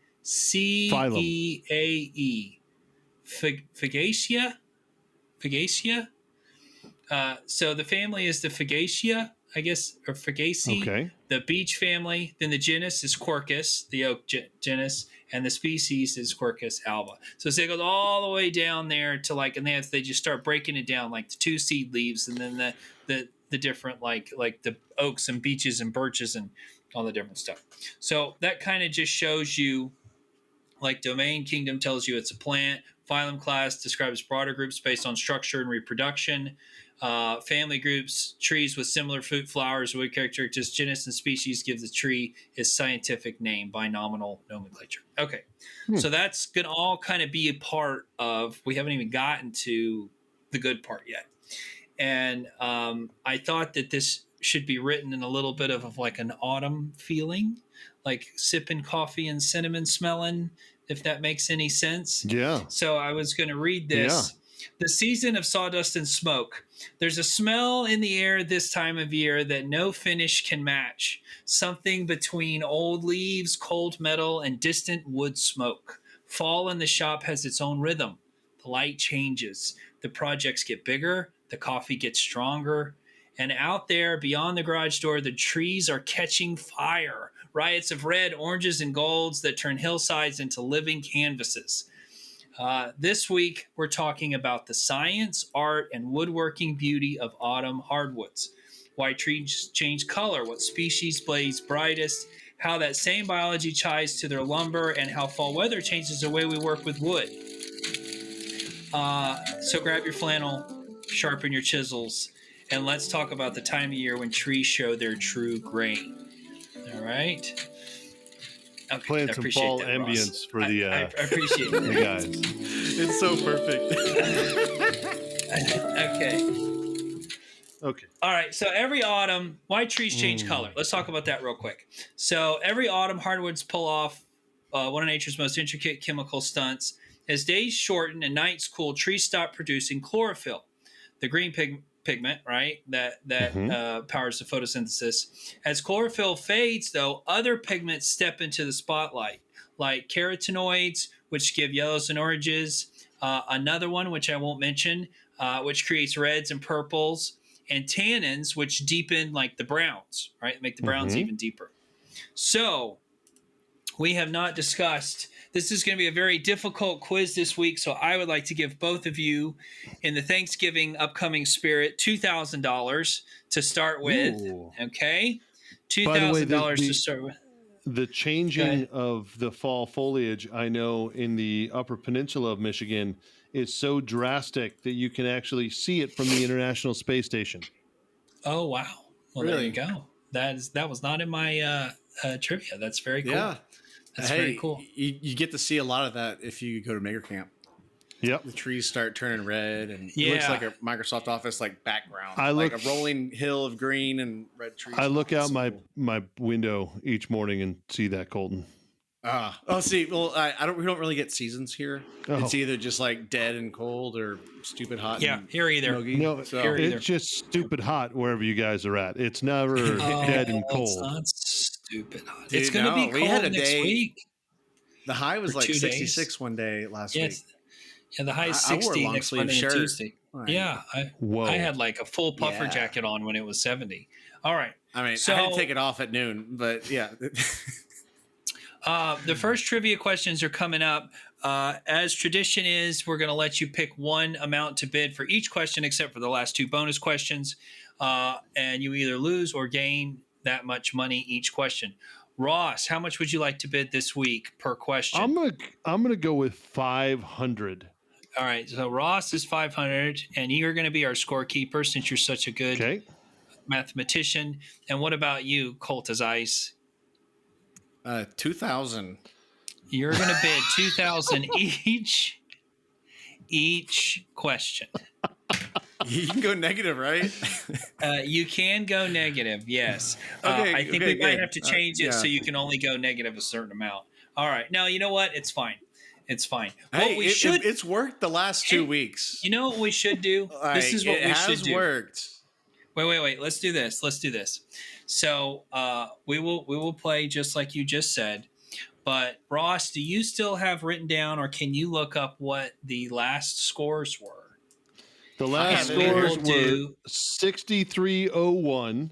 Fagaceae? So the family is the Fagaceae, I guess, or Fagaceae. Okay. The beech family. Then the genus is Quercus, the oak genus, and the species is Quercus alba. So it goes all the way down there to like, and they just start breaking it down, like the 2 seed leaves, and then the different like the oaks and beeches and birches and all the different stuff. So that kind of just shows you, like domain, kingdom tells you it's a plant. Phylum, class describes broader groups based on structure and reproduction. Family groups, trees with similar fruit, flowers, wood characteristics. Genus and species give the tree its scientific name by nominal nomenclature. Okay, so that's going to all kind of be a part of, we haven't even gotten to the good part yet. And I thought that this should be written in a little bit of like an autumn feeling, like sipping coffee and cinnamon smelling, if that makes any sense. Yeah. So I was going to read this. Yeah. The season of sawdust and smoke. There's a smell in the air this time of year that no finish can match. Something between old leaves, cold metal, and distant wood smoke. Fall in the shop has its own rhythm. The light changes. The projects get bigger. The coffee gets stronger. And out there beyond the garage door, the trees are catching fire. Riots of red, oranges, and golds that turn hillsides into living canvases. This week, we're talking about the science, art, and woodworking beauty of autumn hardwoods. Why trees change color, what species blaze brightest, how that same biology ties to their lumber, and how fall weather changes the way we work with wood. So grab your flannel, sharpen your chisels, and let's talk about the time of year when trees show their true grain. All right? Okay, Playing some fall that, ambience Ross. for the I appreciate it. you guys. It's so perfect. Okay. All right. So every autumn, why trees change color? Let's talk about that real quick. So every autumn, hardwoods pull off one of nature's most intricate chemical stunts. As days shorten and nights cool, trees stop producing chlorophyll, the green pigment, right? That powers the photosynthesis. As chlorophyll fades, though, other pigments step into the spotlight, like carotenoids, which give yellows and oranges. Another one, which I won't mention, which creates reds and purples, and tannins, which deepen like the browns, right? Make the browns even deeper. So we have not discussed. This is going to be a very difficult quiz this week, so I would like to give both of you, in the Thanksgiving upcoming spirit, $2,000 to start with. Ooh. Okay? $2,000 to start with. The changing of the fall foliage, I know, in the Upper Peninsula of Michigan is so drastic that you can actually see it from the International Space Station. Oh, wow. Well, really? There you go. That was not in my trivia. That's very cool. Yeah. That's very cool. You get to see a lot of that if you go to Maker Camp. Yep. the trees start turning red, and it Yeah. looks like a Microsoft Office like background, I like look- a rolling hill of green and red trees. I look out It's my cool. my window each morning and see that, Colton. See, well, I don't. We don't really get seasons here. Oh. It's either just like dead and cold, or stupid hot. Yeah, and here either. muggy. No, So here either. it's just stupid hot wherever you guys are at. It's never dead and It's cold. not stupid hot. Dude, It's going to no, be we cold had a next day- week. the high was For like 2 days. 66 one day last week. Yes. Yeah, the high is I wore a 60 long next sleeve Monday and shirt. Tuesday. Like, Yeah, Whoa. I had like a full puffer Yeah. jacket on when it was 70. All right. I mean, I had So- to take it off at noon, but yeah. The first trivia questions are coming up. As tradition is, we're going to let you pick one amount to bid for each question, except for the last 2 bonus questions. And you either lose or gain that much money each question. Ross, how much would you like to bid this week per question? I'm gonna go with 500. All right. So Ross is 500, and you're going to be our scorekeeper since you're such a good Okay. mathematician. And what about you, Cholteaz? 2,000. You're going to bid 2,000 each question. You can go negative, right? You can go negative, yes. Okay, I think okay, we might good. have to change it Yeah. so you can only go negative a certain amount. All right. Now, you know what? It's fine. It's fine. Hey, What we should, it's worked the last 2 weeks. you know what we should do? This is what it we has should do. worked. Wait. Let's do this. So we will play just like you just said. But Ross, do you still have written down, or can you look up what the last scores were? The last And we scores will were do- 6301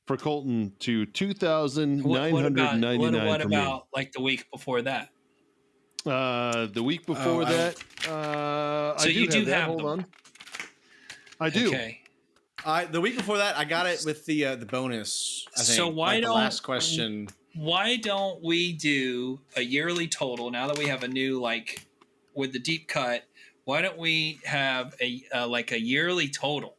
for Colton to 2,999 What for about like the week before that? me. The week before that, So I you do that. have Hold them. on. I do. Okay. The week before that, I got it with the bonus. I think. So why Like the don't- last question? Why don't we do a yearly total now that we have a new, like, with the deep cut? Why don't we have a yearly total,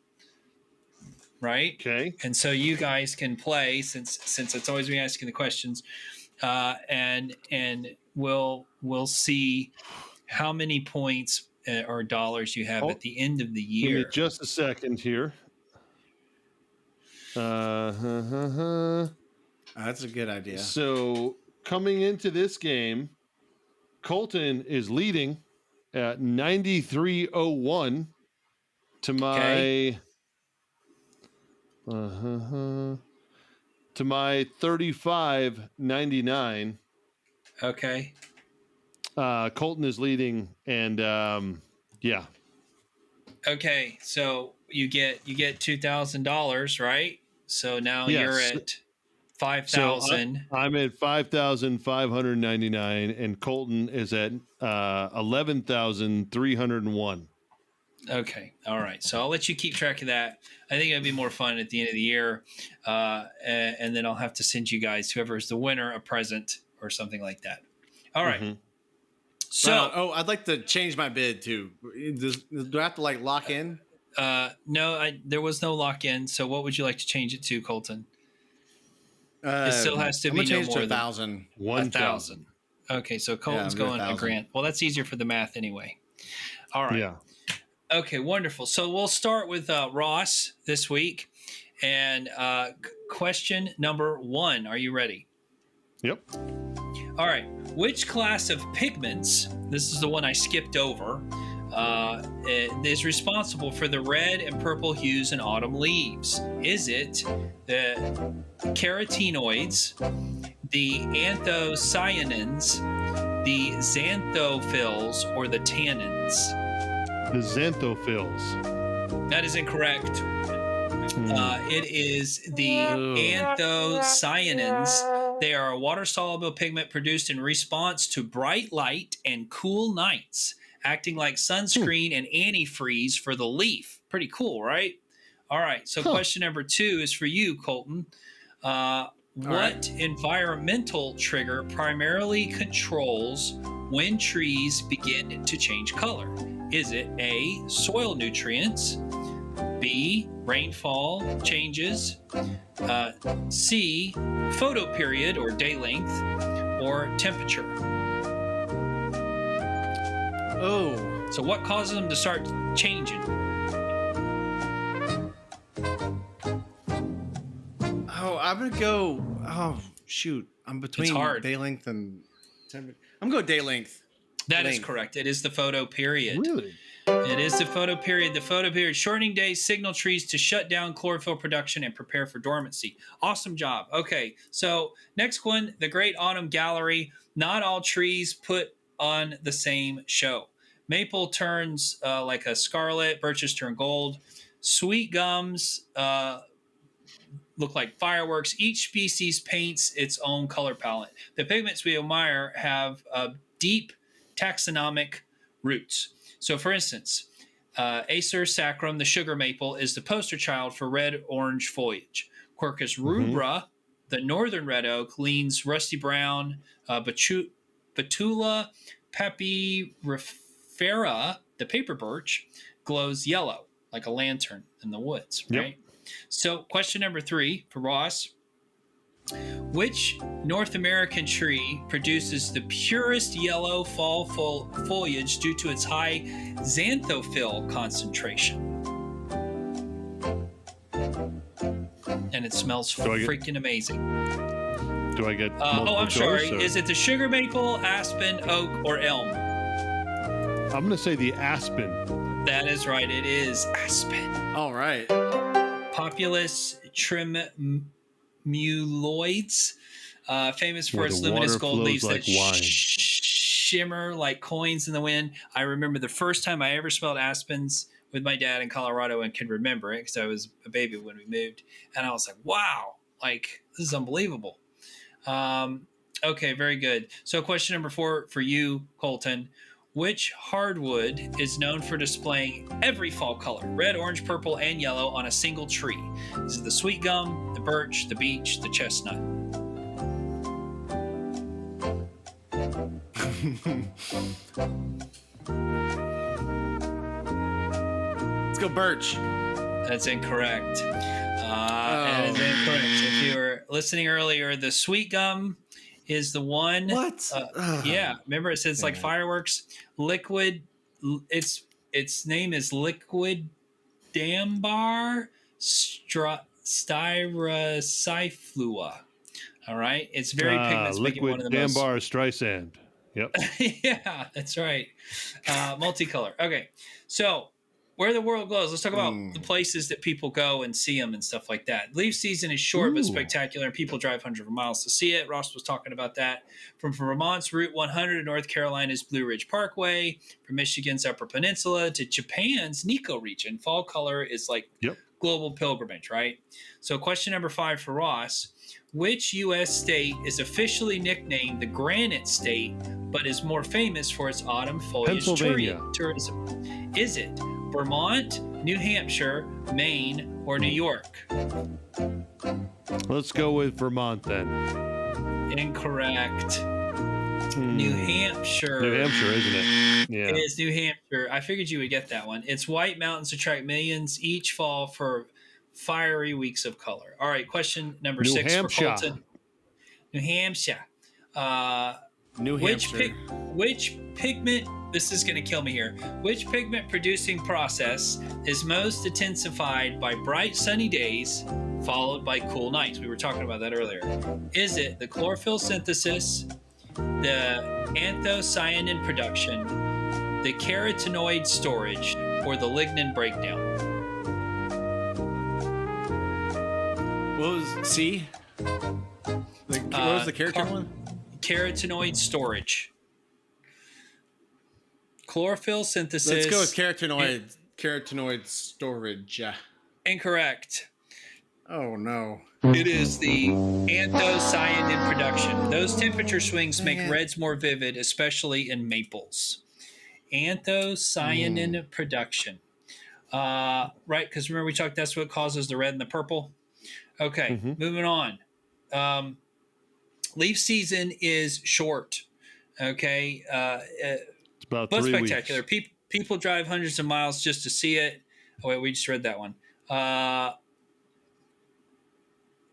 right? Okay. And so you guys can play since it's always me asking the questions, and we'll see how many points or dollars you have at the end of the Give year. me just a second here. That's a good idea. So coming into this game, Colton is leading at 9301 to my Okay. to my 3599. Okay. Colton is leading, and yeah. Okay, so you get $2,000, right? So now Yes. you're at So 5,000. I'm at 5,599, and Colton is at 11,301. Okay, all right. So I'll let you keep track of that. I think it'll be more fun at the end of the year, and then I'll have to send you guys, whoever is the winner, a present or something like that. All right. Mhm. So I'd like to change my bid too. Do I have to like lock in? no, there was no lock in. So what would you like to change it to, Colton? It still has to I'm be gonna no change it more to than 1,000. 1,000. Okay, so Colton's I'm doing going a 1,000. grand. Well, that's easier for the math anyway. All right. Yeah. Okay, wonderful. So we'll start with Ross this week. And question number 1. Are you ready? Yep. All right. Which class of pigments, this is the one I skipped over, is responsible for the red and purple hues in autumn leaves? Is it the carotenoids, the anthocyanins, the xanthophylls, or the tannins? The xanthophylls. That is incorrect. It is the anthocyanins. They are a water-soluble pigment produced in response to bright light and cool nights, acting like sunscreen and antifreeze for the leaf. Pretty cool, right? All right. So question number 2 is for you, Colton. What environmental trigger primarily controls when trees begin to change color? Is it A, soil nutrients, B, rainfall changes, C, photoperiod or day length, or temperature? Oh, So what causes them to start changing? Oh, I'm gonna go. Oh shoot, I'm between hard. day length and. I'm going day length. That is correct. It is the photo period. Really? It is the photo period. The photo period. Shortening days signal trees to shut down chlorophyll production and prepare for dormancy. Awesome job. Okay, so next one, the Great Autumn Gallery. Not all trees put on the same show. Maple turns like a scarlet. Birches turn gold. Sweet gums look like fireworks. Each species paints its own color palette. The pigments we admire have deep taxonomic roots. So, for instance, Acer sacrum, the sugar maple, is the poster child for red-orange foliage. Quercus rubra, the northern red oak, leans rusty brown. Betula papyrifera, the paper birch, glows yellow like a lantern in the woods, right? So, question number 3 for Ross. Which North American tree produces the purest yellow fall foliage due to its high xanthophyll concentration? And it smells freaking amazing. Do I get I'm sorry. or? Is it the sugar maple, aspen, oak, or elm? I'm going to say the aspen. That is right. It is aspen. All right. Populus tremuloides, famous for Where its the luminous water gold flows leaves like that wine. shimmer like coins in the wind. I remember the first time I ever smelled aspens with my dad in Colorado and can remember it because I was a baby when we moved. And I was like, wow, like this is unbelievable. Okay, very good. So question number 4 for you, Colton. Which hardwood is known for displaying every fall color, red, orange, purple, and yellow on a single tree? This is the sweet gum, the birch, the beech, the chestnut. Let's go birch. That's incorrect. That is incorrect. If you were listening earlier, the sweet gum is the one. What? Yeah, remember it says like fireworks. Liquid. Its name is liquid dambar styrocyflua. All right, it's very pigments, making one liquid of the most. Dambar Streisand. Yep. Yeah, that's right. Multicolor. Okay, so where the world goes, let's talk about the places that people go and see them and stuff like that. Leaf season is short but spectacular, and people drive hundreds of miles to see it. Ross was talking about that. From Vermont's Route 100 to North Carolina's Blue Ridge Parkway, from Michigan's Upper Peninsula to Japan's Nikko region, fall color is like global pilgrimage, right? So question number 5 for Ross. Which U.S. state is officially nicknamed the Granite State, but is more famous for its autumn foliage Pennsylvania. tourism? Is it Vermont, New Hampshire, Maine, or New York? Let's go with Vermont then. Incorrect. New Hampshire. New Hampshire, isn't it? Yeah. It is New Hampshire. I figured you would get that one. Its white mountains attract millions each fall for fiery weeks of color. All right, question number New 6 Hampshire. for Colton. New Hampshire. New Hampshire. Which pigment, this is going to kill me here, which pigment producing process is most intensified by bright sunny days followed by cool nights? We were talking about that earlier. Is it the chlorophyll synthesis, the anthocyanin production, the carotenoid storage, or the lignin breakdown? What was C? What was the keratin one? Carotenoid storage. Chlorophyll synthesis. Let's go with carotenoid storage. Incorrect. Oh no. It is the anthocyanin production. Those temperature swings make reds more vivid, especially in maples. Anthocyanin production. Right, because remember we talked, that's what causes the red and the purple. Okay, moving on. Leaf season is short. Okay, It's about but 3 spectacular. weeks. People drive hundreds of miles just to see it. Oh wait, we just read that one. There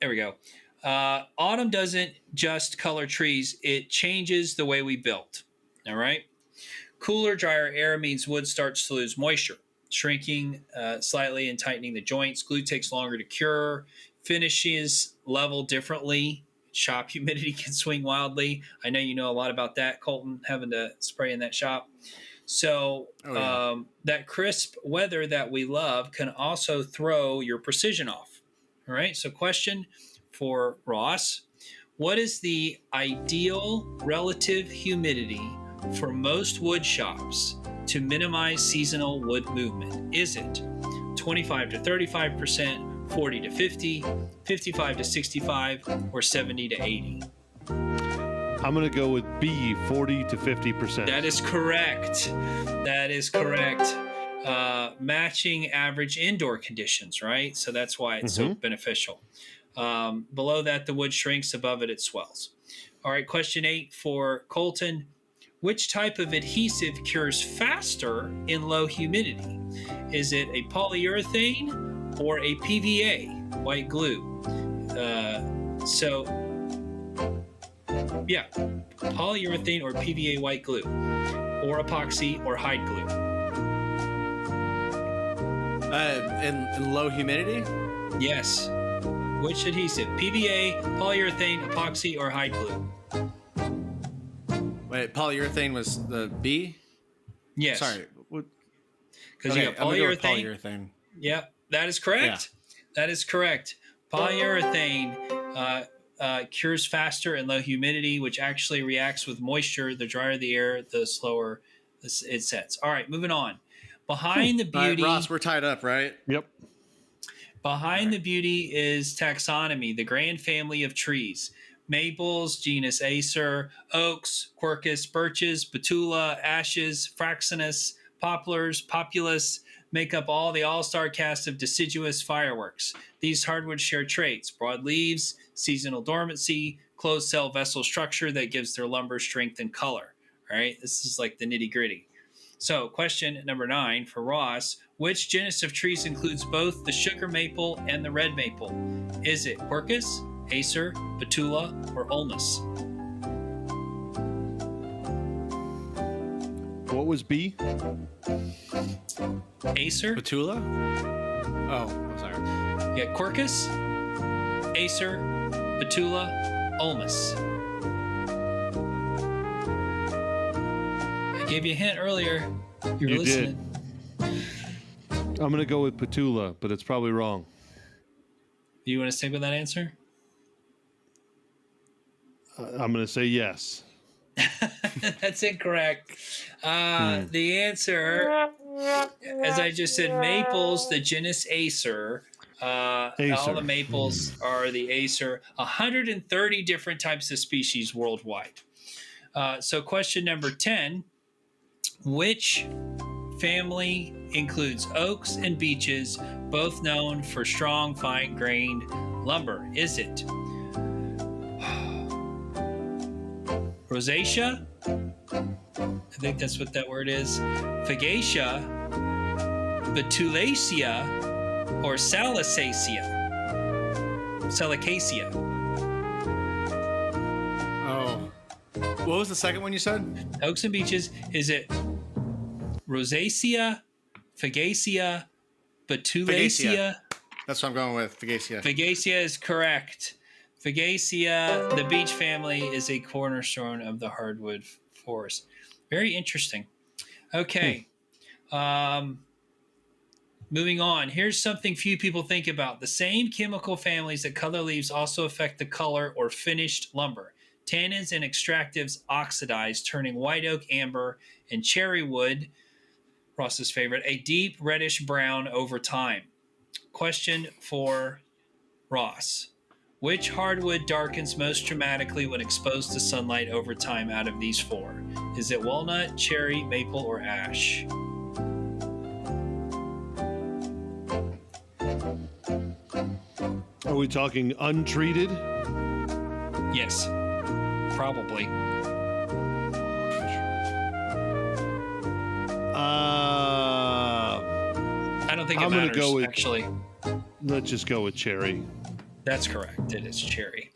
we go. Autumn doesn't just color trees; it changes the way we build. All right. Cooler, drier air means wood starts to lose moisture, shrinking slightly and tightening the joints. Glue takes longer to cure. Finishes level differently. Shop humidity can swing wildly. I know you know a lot about that, Colton, having to spray in that shop. So that crisp weather that we love can also throw your precision off. All right. So question for Ross. What is the ideal relative humidity for most wood shops to minimize seasonal wood movement? Is it 25 to 35%, 40 to 50, 55 to 65, or 70 to 80? I'm going to go with B, 40 to 50%. That is correct. That is correct. Matching average indoor conditions, right? So that's why it's so beneficial. Below that, the wood shrinks. Above it, it swells. All right, question 8 for Colton. Which type of adhesive cures faster in low humidity? Is it a polyurethane or a PVA, white glue? Polyurethane or PVA white glue, or epoxy or hide glue. In low humidity? Yes. Which adhesive? PVA, polyurethane, epoxy, or hide glue? Wait, polyurethane was the B? Yes. Sorry. Because you got I'm gonna go with polyurethane. polyurethane. Yep, that is correct. That is correct. Polyurethane cures faster in low humidity, which actually reacts with moisture. The drier the air, the slower it sets. All right, moving on. Behind the beauty, Ross, we're tied up, right? Yep. behind the beauty is taxonomy, the grand family of trees. Maples, genus Acer, oaks, quercus, birches, betula, ashes, fraxinus, poplars, populus make up all the all-star cast of deciduous fireworks. These hardwoods share traits: broad leaves, seasonal dormancy, closed cell vessel structure that gives their lumber strength and color. All right, this is like the nitty-gritty. So question number 9 for Ross. Which genus of trees includes both the sugar maple and the red maple? Is it quercus, Acer, betula, or ulmus? What was B? Acer? Betula? Oh, I'm sorry. Yeah, quercus, Acer, betula, ulmus. I gave you a hint earlier. You were listening. I'm going to go with patula, but it's probably wrong. Do you want to stick with that answer? I'm going to say yes. That's incorrect. The answer, as I just said, maples, the genus Acer. All the maples are the Acer. 130 different types of species worldwide. So question number 10. Which family includes oaks and beeches, both known for strong, fine-grained lumber? Is it Rosacea? I think that's what that word is. Fagacia, Betulacea, or Salicacea? Salicacea. Oh. What was the second one you said? Oaks and beeches. Is it Rosacea, Fagacia, Betulacea? That's what I'm going with. Fagacia. Fagacia is correct. Fagacia, the beech family, is a cornerstone of the hardwood forest. Very interesting. Okay. Moving on. Here's something few people think about. The same chemical families that color leaves also affect the color or finished lumber. Tannins and extractives oxidize, turning white oak amber and cherry wood, Ross's favorite, a deep reddish brown over time. Question for Ross. Which hardwood darkens most dramatically when exposed to sunlight over time out of these 4? Is it walnut, cherry, maple, or ash? Are we talking untreated? Yes, probably. I don't think it matters, actually. Let's just go with cherry. That's correct. It is cherry.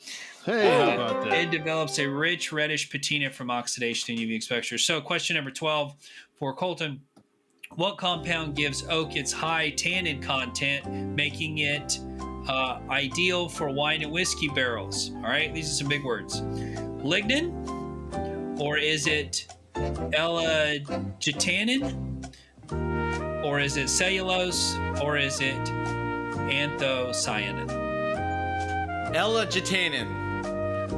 Hey, how about that? It develops a rich reddish patina from oxidation and UV exposure. So question number 12 for Colton. What compound gives oak its high tannin content, making it ideal for wine and whiskey barrels? All right, these are some big words. Lignin, or is it L-gitanin, or is it cellulose, or is it anthocyanin? L-gitanin.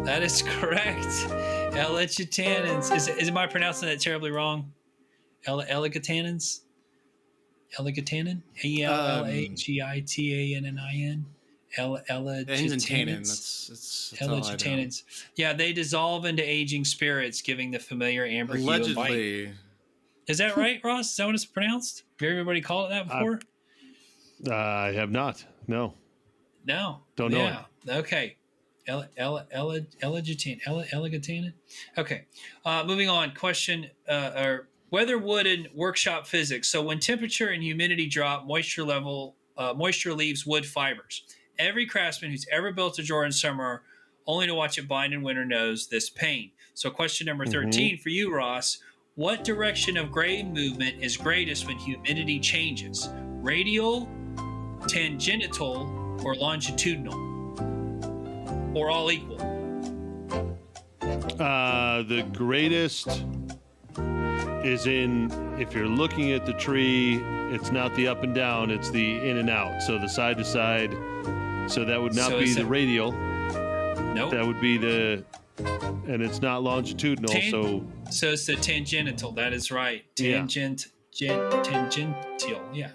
That is correct. L-gitannins. Is am I pronouncing that terribly wrong? L-gitannins? L-gitanin? L-L-A-G-I-T-A-N-N-I-N? L-gitannins. That's all I know. L-gitannins. Yeah, they dissolve into aging spirits, giving the familiar amber hue and bite. Allegedly. Is that right, Ross? Is that what it's pronounced? Have everybody called it that before? I have not. No. No. Don't know Yeah. Okay. L-gitannin. Okay. Moving on. Question or weather, wood, and workshop physics. So when temperature and humidity drop, moisture leaves wood fibers. Every craftsman who's ever built a drawer in summer only to watch it bind in winter knows this pain. So question number 13 for you, Ross. What direction of grade movement is greatest when humidity changes? Radial, tangential, or longitudinal? Or all equal? The greatest is in, if you're looking at the tree, it's not the up and down, it's the in and out. So the side to side. So that would not be the radial. Nope. That would be the, and it's not longitudinal. So it's the tangential. That is right. Tangential. Yeah.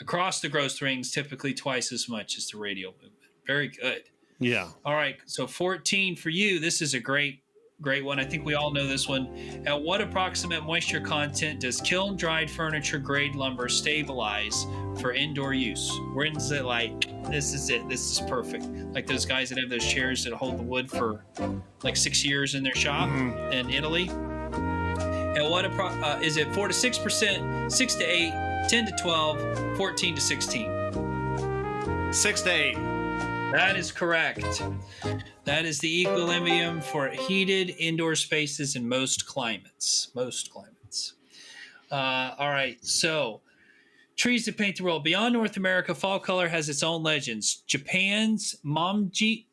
Across the growth rings, typically twice as much as the radial movement. Very good. yeah. All right. So 14 for you. This is a great one. I think we all know this one. At what approximate moisture content does kiln dried furniture grade lumber stabilize for indoor use? When's it like, this is it, this is perfect? Like those guys that have those chairs that hold the wood for like 6 years in their shop in Italy. And what is it 4 to 6%, 6 to 8, 10 to 12, 14 to 16? 6 to 8. That is correct. That is the equilibrium for heated indoor spaces in most climates. All right. So, trees that paint the world. Beyond North America, fall color has its own legends. Japan's momiji,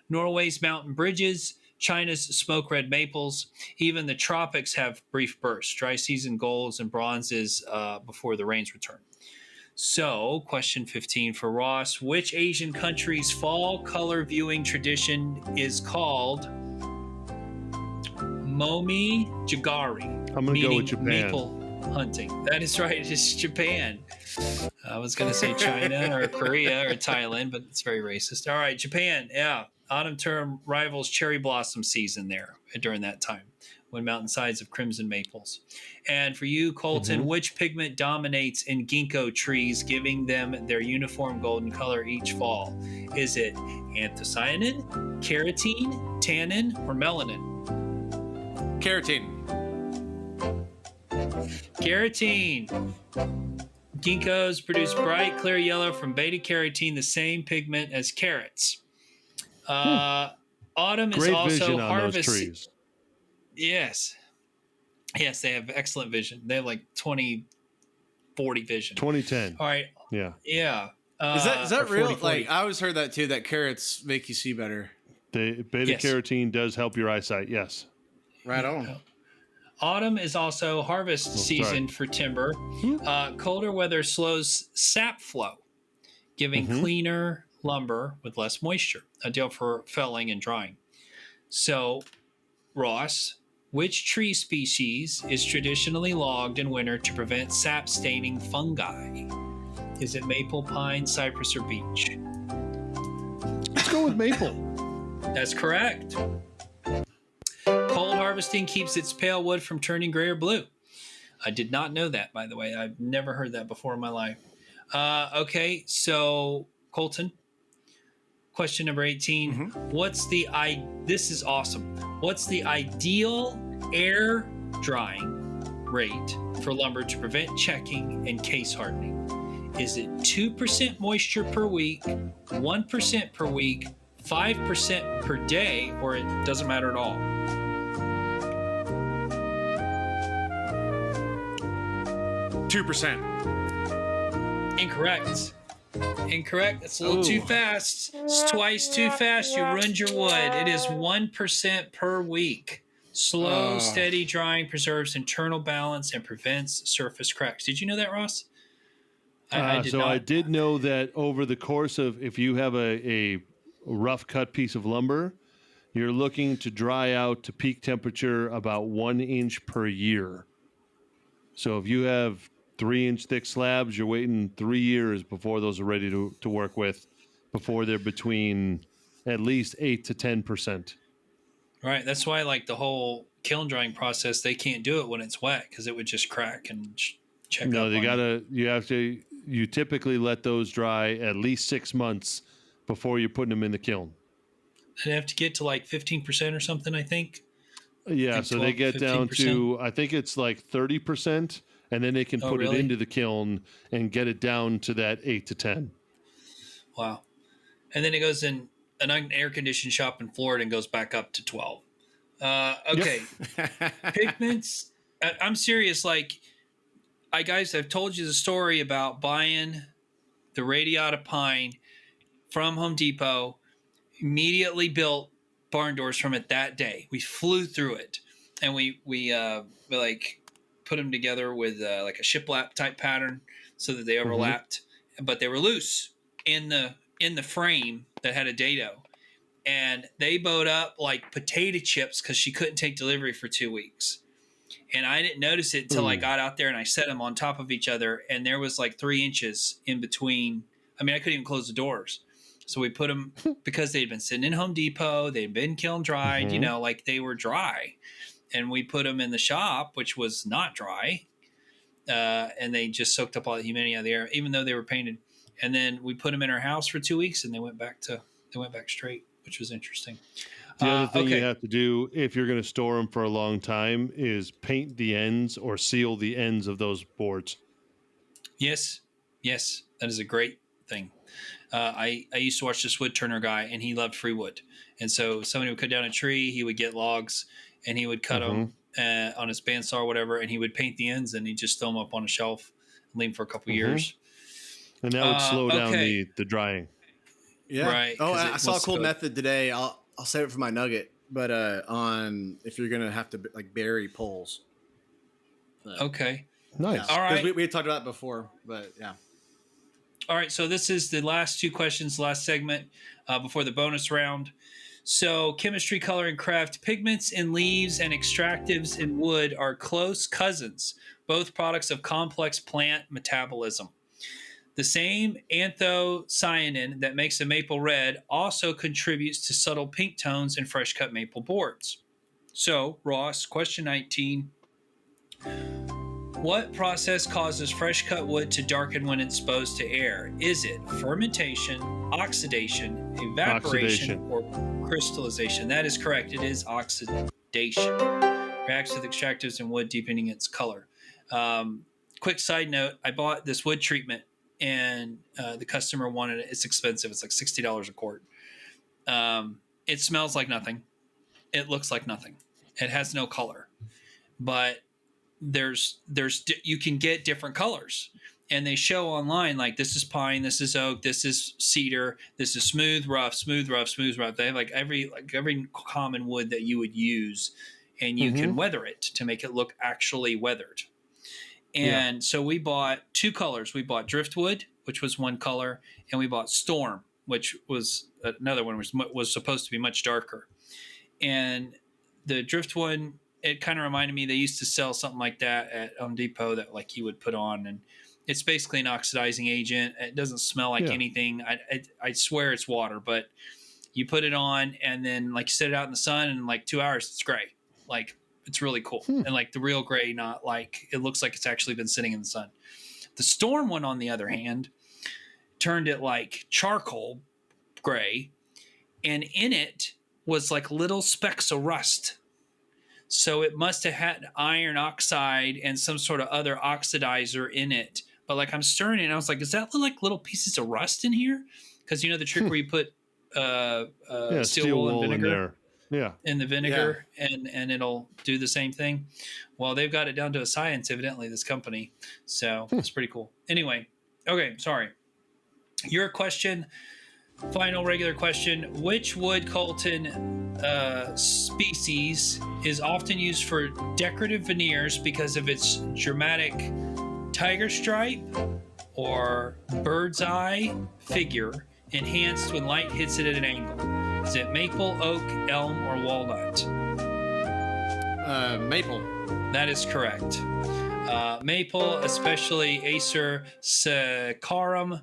Norway's mountain bridges, China's smoke red maples. Even the tropics have brief bursts, dry season golds and bronzes before the rains return. So, question 15 for Ross. Which Asian country's fall color viewing tradition is called Momi Jagari? I'm going to go with Japan. Maple hunting. That is right. It's Japan. I was going to say China or Korea or Thailand, but it's very racist. All right, Japan. Yeah. Autumn term rivals cherry blossom season there during that time, when mountainsides of crimson maples. And for you, Colton, which pigment dominates in ginkgo trees, giving them their uniform golden color each fall? Is it anthocyanin, carotene, tannin, or melanin? Carotene. Carotene. Ginkgos produce bright, clear yellow from beta carotene, the same pigment as carrots. Autumn is Great also vision on harvest. those trees. Yes, they have excellent vision. They have like 20/40 vision. 2010. All right. Yeah. Yeah. Is that or real? 40/40. Like, I always heard that too, that carrots make you see better. The beta carotene does help your eyesight. Yes. Right on. Autumn is also harvest season for timber. Colder weather slows sap flow, giving cleaner lumber with less moisture, ideal for felling and drying. So, Ross, which tree species is traditionally logged in winter to prevent sap staining fungi? Is it maple, pine, cypress, or beech? Let's go with maple. That's correct. Cold harvesting keeps its pale wood from turning gray or blue. I did not know that, by the way. I've never heard that before in my life. Okay, so Colton, question number 18. This is awesome. What's the ideal air drying rate for lumber to prevent checking and case hardening? Is it 2% moisture per week, 1% per week, 5% per day, or it doesn't matter at all? 2%. Incorrect. Incorrect. It's a little too fast. It's twice too fast. You ruined your wood. It is 1% per week. Slow, steady drying preserves internal balance and prevents surface cracks. Did you know that, Ross? I did not. I did know that over the course of, if you have a rough cut piece of lumber, you're looking to dry out to peak temperature about 1 inch per year. So if you have 3-inch thick slabs, you're waiting 3 years before those are ready to work with, before they're between at least 8 to 10%. Right. That's why, like, the whole kiln drying process, they can't do it when it's wet because it would just crack and check No, up they on gotta. You typically let those dry at least 6 months before you're putting them in the kiln. They have to get to like 15% or something, I think. Yeah, Like so they 12, get down 15%. to, I think it's like 30%, and then they can put really? it into the kiln and get it down to that 8 to 10. Wow. And then it goes in an air conditioned shop in Florida and goes back up to 12. Okay. Pigments. I'm serious. Like, I've told you the story about buying the radiata pine from Home Depot, immediately built barn doors from it that day. We flew through it, and we like put them together with like a shiplap type pattern so that they overlapped, but they were loose in the frame that had a dado, and they bowed up like potato chips because she couldn't take delivery for 2 weeks. And I didn't notice it until I got out there and I set them on top of each other, and there was like 3 inches in between. I mean, I couldn't even close the doors. So we put them, because they'd been sitting in Home Depot, they'd been kiln dried, you know, like they were dry. And we put them in the shop, which was not dry. And they just soaked up all the humidity out of the air, even though they were painted. And then we put them in our house for 2 weeks, and they went back straight, which was interesting. The other thing you have to do if you're going to store them for a long time is paint the ends or seal the ends of those boards. Yes, that is a great thing. I used to watch this wood turner guy, and he loved free wood. And so somebody would cut down a tree, he would get logs, and he would cut them on his bandsaw or whatever, and he would paint the ends, and he'd just throw them up on a shelf and leave them for a couple years. And that would slow down the drying. Yeah. Right. Oh, I saw a cool method today. I'll save it for my nugget, but on if you're gonna have to like bury poles. Okay. Nice. Yeah. All right. We had talked about that before, but yeah. All right, so this is the last two questions, last segment before the bonus round. So chemistry, color, and craft. Pigments in leaves and extractives in wood are close cousins, both products of complex plant metabolism. The same anthocyanin that makes a maple red also contributes to subtle pink tones in fresh-cut maple boards. So, Ross, question 19. What process causes fresh-cut wood to darken when exposed to air? Is it fermentation, oxidation, evaporation, or crystallization? That is correct. It is oxidation. Reacts with extractives in wood, deepening its color. Quick side note, I bought this wood treatment, and the customer wanted it. It's expensive. It's like $60 a quart. It smells like nothing. It looks like nothing. It has no color. But there's you can get different colors, and they show online like this is pine, this is oak, this is cedar, this is smooth rough, smooth rough, smooth rough. They have like every common wood that you would use, and you can weather it to make it look actually weathered. And so we bought two colors. We bought driftwood, which was one color, and we bought storm, which was another one, which was supposed to be much darker. And the driftwood, it kind of reminded me, they used to sell something like that at Home Depot that like you would put on, and it's basically an oxidizing agent. It doesn't smell like anything. I swear it's water, but you put it on, and then like you set it out in the sun, and in like 2 hours it's gray. Like it's really cool. And like the real gray, not like it looks like it's actually been sitting in the sun. The storm one, on the other hand, turned it like charcoal gray, and in it was like little specks of rust. So it must have had iron oxide and some sort of other oxidizer in it. But like I'm stirring it, and I was like, is that like little pieces of rust in here? Because you know the trick where you put steel wool and in vinegar. there. Yeah. In the vinegar, and it'll do the same thing. Well, they've got it down to a science, evidently, this company. So it's pretty cool. Anyway, okay, sorry. Your question, final regular question. Which wood, Colton, species is often used for decorative veneers because of its dramatic tiger stripe or bird's eye figure enhanced when light hits it at an angle? Is it maple, oak, elm, or walnut? Maple. That is correct. Maple, especially Acer saccharum,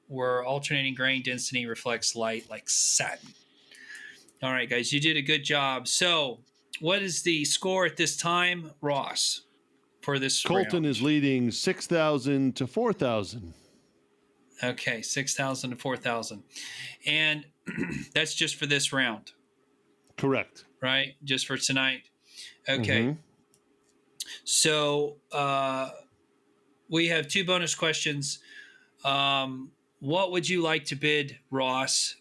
where alternating grain density reflects light like satin. All right, guys, you did a good job. So, what is the score at this time, Ross, for this Colton round? is leading 6,000 to 4,000. Okay, 6,000 to 4,000. And that's just for this round, Correct. right? Just for tonight. Okay. Mhm. So we have 2 bonus questions. What would you like to bid, Ross?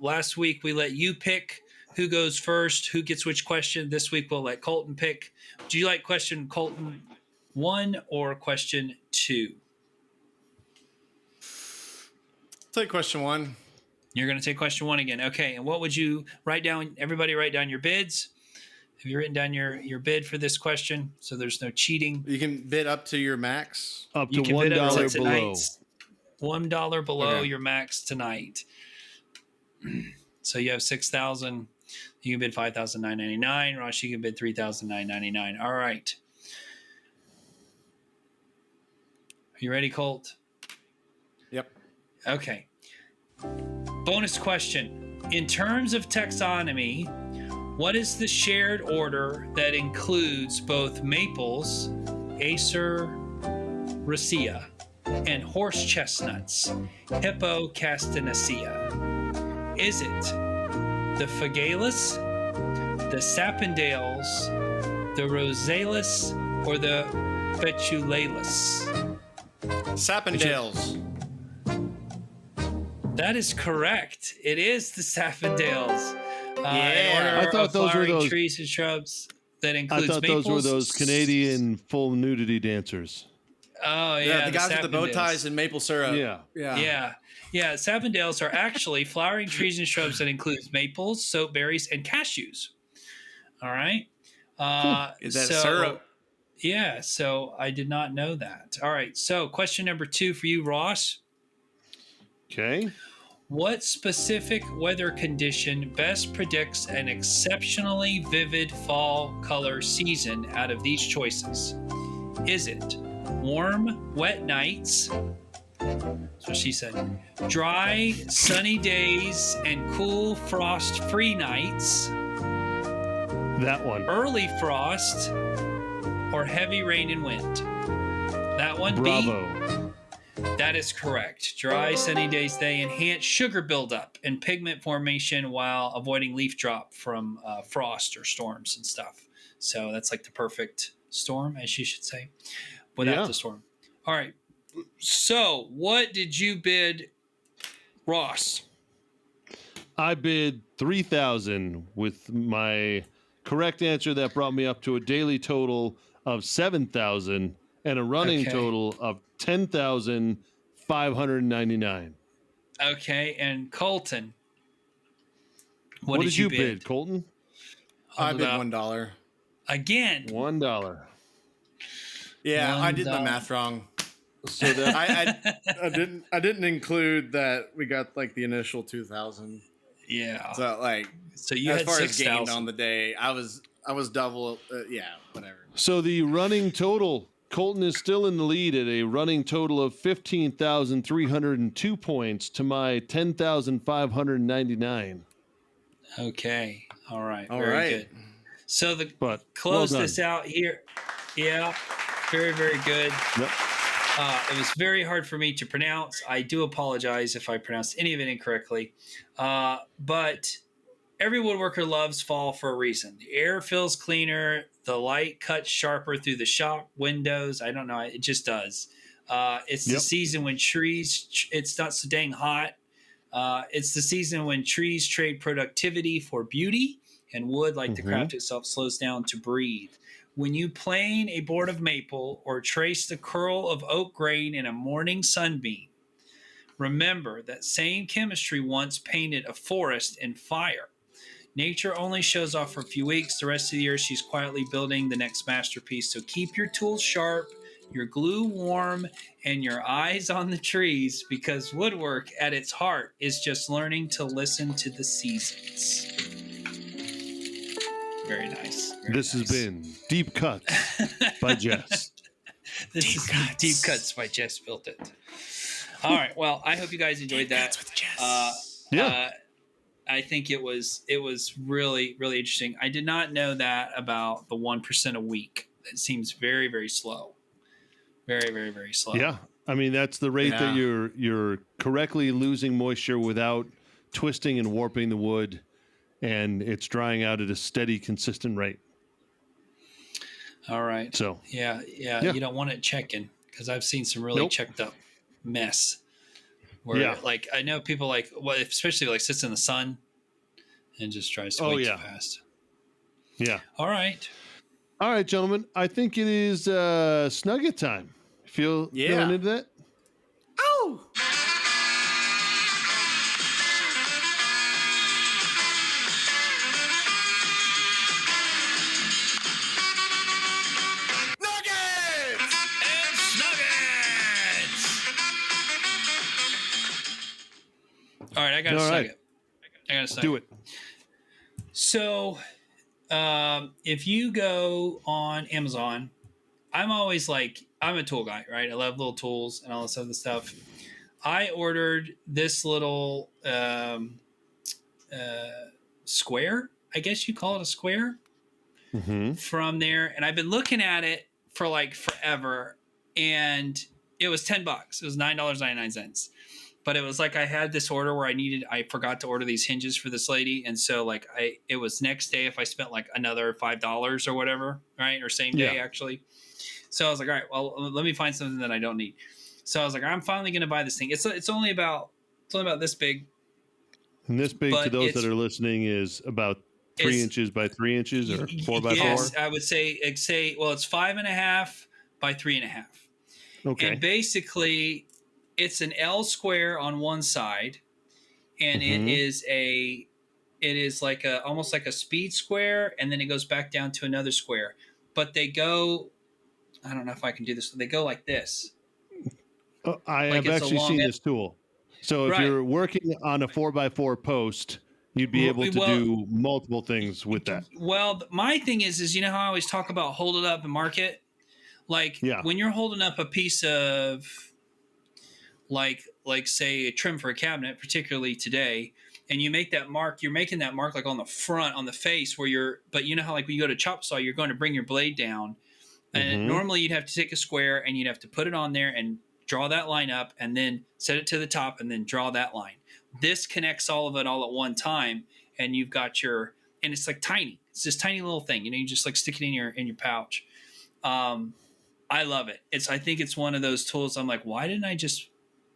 Last week we let you pick who goes first, who gets which question. This week we'll let Colton pick. Do you like question Colton 1 or question 2? Take question 1. You're going to take question 1 again. Okay. And what would you write down? Everybody write down your bids. Have you written down your bid for this question? So there's no cheating. You can bid up to your max. Up to You can bid up to $1 below. tonight's $1 below Okay. your max tonight. So you have 6,000. You can bid 5,999. Ross, you can bid 3,999. All right. Are you ready, Colt? Yep. Okay. Bonus question. In terms of taxonomy, what is the shared order that includes both maples, Acer ricea, and horse chestnuts, Hippocastanaceae? Is it the Phagalis, the Sapindales, the Rosalis, or the Betulalis? Sapindales. That is correct. It is the Sapindales. Yeah. I thought those were those trees and shrubs that I includes thought maples. those were those Canadian full nudity dancers. Oh yeah, Yeah, the guys with the bow Sapindales. ties and maple syrup. Yeah. Yeah. Sapindales are actually flowering trees and shrubs that includes maples, soapberries, and cashews. All right. Is that syrup? Yeah. So I did not know that. All right. So question number 2 for you, Ross. Okay. What specific weather condition best predicts an exceptionally vivid fall color season out of these choices? Is it warm, wet nights? That's what she said. Dry, sunny days and cool, frost-free nights? That one. Early frost or heavy rain and wind? That one, Bravo. B? That is correct. Dry, sunny days, they enhance sugar buildup and pigment formation while avoiding leaf drop from frost or storms and stuff. So that's like the perfect storm, as you should say, without the storm. All right. So what did you bid, Ross? I bid 3,000 with my correct answer that brought me up to a daily total of 7,000 and a running total of 10,599. Okay, and Colton. What did you bid, Colton? I bid About- $1. Again. $1. Yeah, I did my $1. math wrong. So that I didn't include that we got like the initial 2,000. Yeah. So like So you as had far as gained 6,000. on the day, I was double. Yeah, whatever. So the running total, Colton is still in the lead at a running total of 15,302 points to my 10,599. Okay. All right. All Very right. good. So But close well this done. out here. Yeah. Very, very good. Yep. It was very hard for me to pronounce. I do apologize if I pronounced any of it incorrectly. But every woodworker loves fall for a reason. The air feels cleaner. The light cuts sharper through the shop windows. I don't know. It just does. It's the Yep. season when trees, it's not so dang hot. It's the season when trees trade productivity for beauty, and wood, like the craft itself, slows down to breathe. When you plane a board of maple or trace the curl of oak grain in a morning sunbeam, remember that same chemistry once painted a forest in fire. Nature only shows off for a few weeks. The rest of the year, she's quietly building the next masterpiece. So keep your tools sharp, your glue warm, and your eyes on the trees, because woodwork at its heart is just learning to listen to the seasons. Very nice. This has been Deep Cuts by Jess. This is Deep Cuts by Jess Built It. All right. Well, I hope you guys enjoyed that. Yeah. I think it was really, really interesting. I did not know that about the 1% a week. It seems very, very slow. Very, very, very slow. Yeah. I mean, that's the rate that you're correctly losing moisture without twisting and warping the wood, and it's drying out at a steady, consistent rate. All right. So yeah. You don't want it checking, because I've seen some really checked up mess. Where like I know people like, well, especially like sits in the sun and just tries to wait too fast. Yeah. All right, gentlemen. I think it is Snugget time. Feeling into that? Oh! all right. I got a Snugget. Do it. So, if you go on Amazon, I'm always like, I'm a tool guy, right? I love little tools and all this other stuff. I ordered this little square, I guess you call it a square, from there. And I've been looking at it for like forever. And it was $10. It was $9.99. But it was like I had this order where I forgot to order these hinges for this lady. And so like it was next day if I spent like another $5 or whatever, right? Or same day actually. So I was like, all right, well, let me find something that I don't need. So I was like, I'm finally going to buy this thing. It's only about this big. And this big, to those that are listening, is about 3 inches by 3 inches or 4 by 4? Yes, I would say, well, it's 5.5 by 3.5. Okay. And basically it's an L square on one side, and it is like almost like a speed square, and then it goes back down to another square. But they go, I don't know if I can do this. They go like this. I have actually seen this tool. So if you're working on a 4x4 post, you'd be able to do multiple things with that. Well, my thing is you know how I always talk about hold it up and mark it? Like when you're holding up a piece of like say a trim for a cabinet, particularly today, and you make that mark, you're making that mark like on the front, on the face but you know how like when you go to chop saw, you're going to bring your blade down. And normally you'd have to take a square and you'd have to put it on there and draw that line up and then set it to the top and then draw that line. This connects all of it all at one time, and you've got and it's like tiny. It's this tiny little thing, you just like stick it in your pouch. I love it. I think it's one of those tools. I'm like, why didn't I just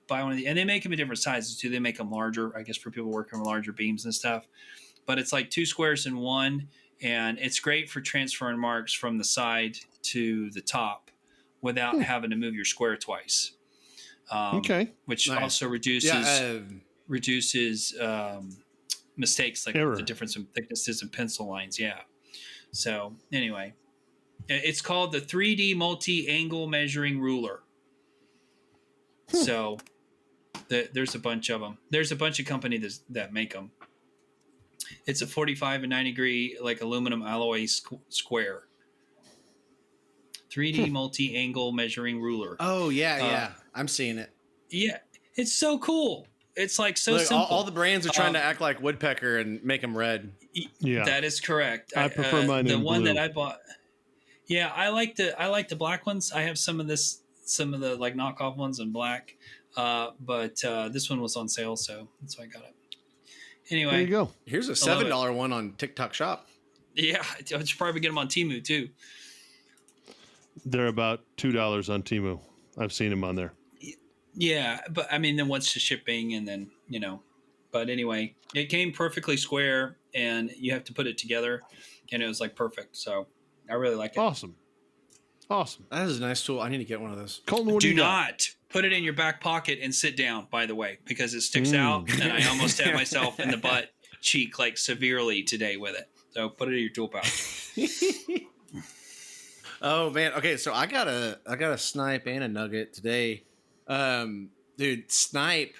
buy one of these? And they make them in different sizes too. They make them larger, I guess, for people working with larger beams and stuff. But it's like 2 squares in one, and it's great for transferring marks from the side to the top without having to move your square twice. Which also reduces mistakes, like the difference in thicknesses and pencil lines. Yeah. So anyway, it's called the 3D multi-angle measuring ruler. So there's a bunch of them. There's a bunch of companies that make them. It's a 45 and 90 degree like aluminum alloy square. 3D multi-angle measuring ruler. Oh yeah. I'm seeing it. Yeah, it's so cool. It's like so simple. All the brands are trying to act like woodpecker and make them red. Yeah, that is correct. I prefer mine the in one blue. that I bought. Yeah, I like the black ones. I have some of the like knockoff ones in black, but this one was on sale, so that's why I got it. Anyway, there you go. Here's a $7 one on TikTok Shop. Yeah, I should probably get them on Temu too. They're about $2 on Temu. I've seen them on there. Yeah, but I mean, then what's the shipping, and then But anyway, it came perfectly square, and you have to put it together, and it was like perfect. So I really like it. Awesome. That is a nice tool. I need to get one of those. Colton, what do Do you got? not put it in your back pocket and sit down, by the way, because it sticks out, and I almost had myself in the butt cheek like severely today with it. So put it in your tool pouch. Oh man. Okay, so I got a snipe and a nugget today. Dude, snipe.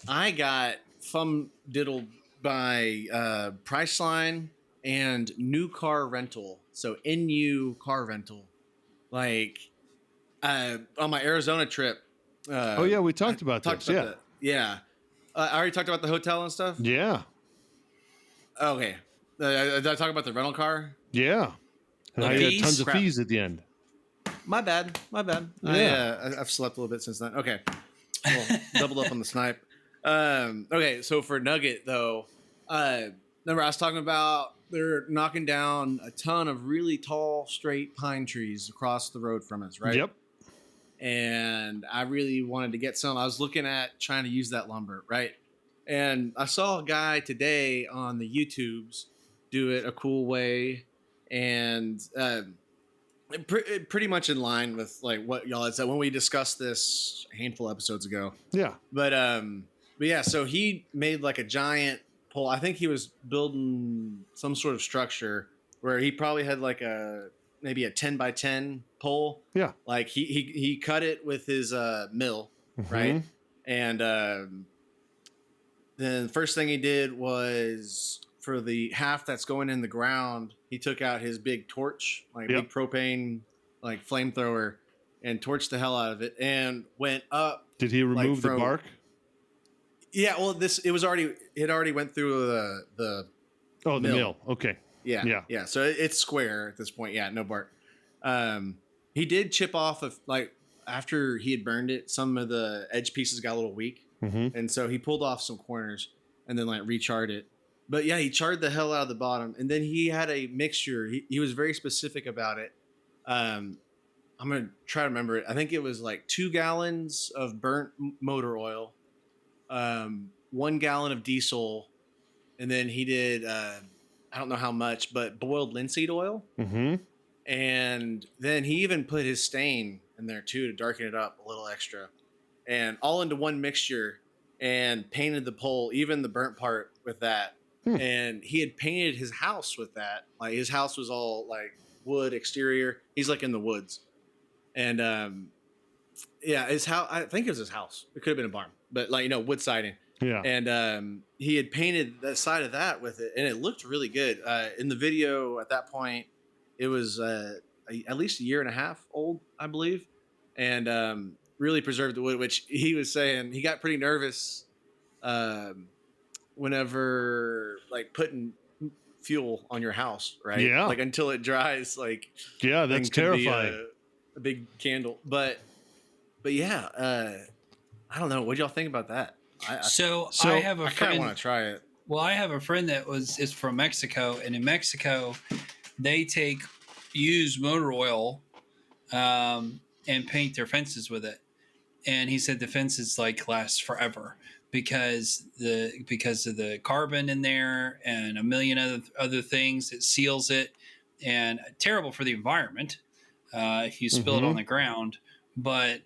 I got thumb diddled by Priceline and New Car Rental. So NU Car Rental. Like on my Arizona trip. Oh yeah, we talked about this. Yeah. Yeah. I already talked about the hotel and stuff. Yeah. Okay. Did I talk about the rental car? Yeah. And The I had fees? tons of Crap. fees at the end. My bad. Yeah. I've slept a little bit since then. Okay. Well, doubled up on the snipe. Okay, so for nugget though, remember I was talking about they're knocking down a ton of really tall, straight pine trees across the road from us, right? Yep. And I really wanted to get some. I was looking at trying to use that lumber, right? And I saw a guy today on the YouTubes do it a cool way, and pretty much in line with like what y'all had said when we discussed this a handful of episodes ago. Yeah. But yeah, so he made like a giant pole. I think he was building some sort of structure where he probably had like maybe a 10 by 10 pole. Yeah. Like he cut it with his mill, right? And then first thing he did was for the half that's going in the ground, he took out his big torch, like Yep. big propane, like flamethrower, and torched the hell out of it and went up. Did he remove the from- bark? Yeah, well, it already went through the Oh, the mill. mill. Okay. yeah. Yeah. So it's square at this point. Yeah, no bark. He did chip off of like after he had burned it, some of the edge pieces got a little weak, and so he pulled off some corners and then like recharred it. But yeah, he charred the hell out of the bottom, and then he had a mixture. He was very specific about it. I'm gonna try to remember it. I think it was like 2 gallons of burnt motor oil, 1 gallon of diesel, and then he did I don't know how much, but boiled linseed oil. And then he even put his stain in there too to darken it up a little extra, and all into one mixture, and painted the pole, even the burnt part, with that. And he had painted his house with that. Like his house was all like wood exterior. He's like in the woods, and yeah, his house. I think it was his house. It could have been a barn, but like wood siding. Yeah. And he had painted the side of that with it, and it looked really good. In the video at that point, it was at least a year and a half old, I believe, and really preserved the wood. Which he was saying he got pretty nervous whenever like putting fuel on your house, right? Yeah. Like until it dries, like Yeah, that's thing could be terrifying. a big candle, but yeah, I don't know. What y'all think about that? So So, I have a I kind of friend. want to try it. Well, I have a friend that is from Mexico, and in Mexico, they use motor oil, and paint their fences with it. And he said the fences like last forever because of the carbon in there and a million other things. It seals it, and terrible for the environment if you spill it on the ground. But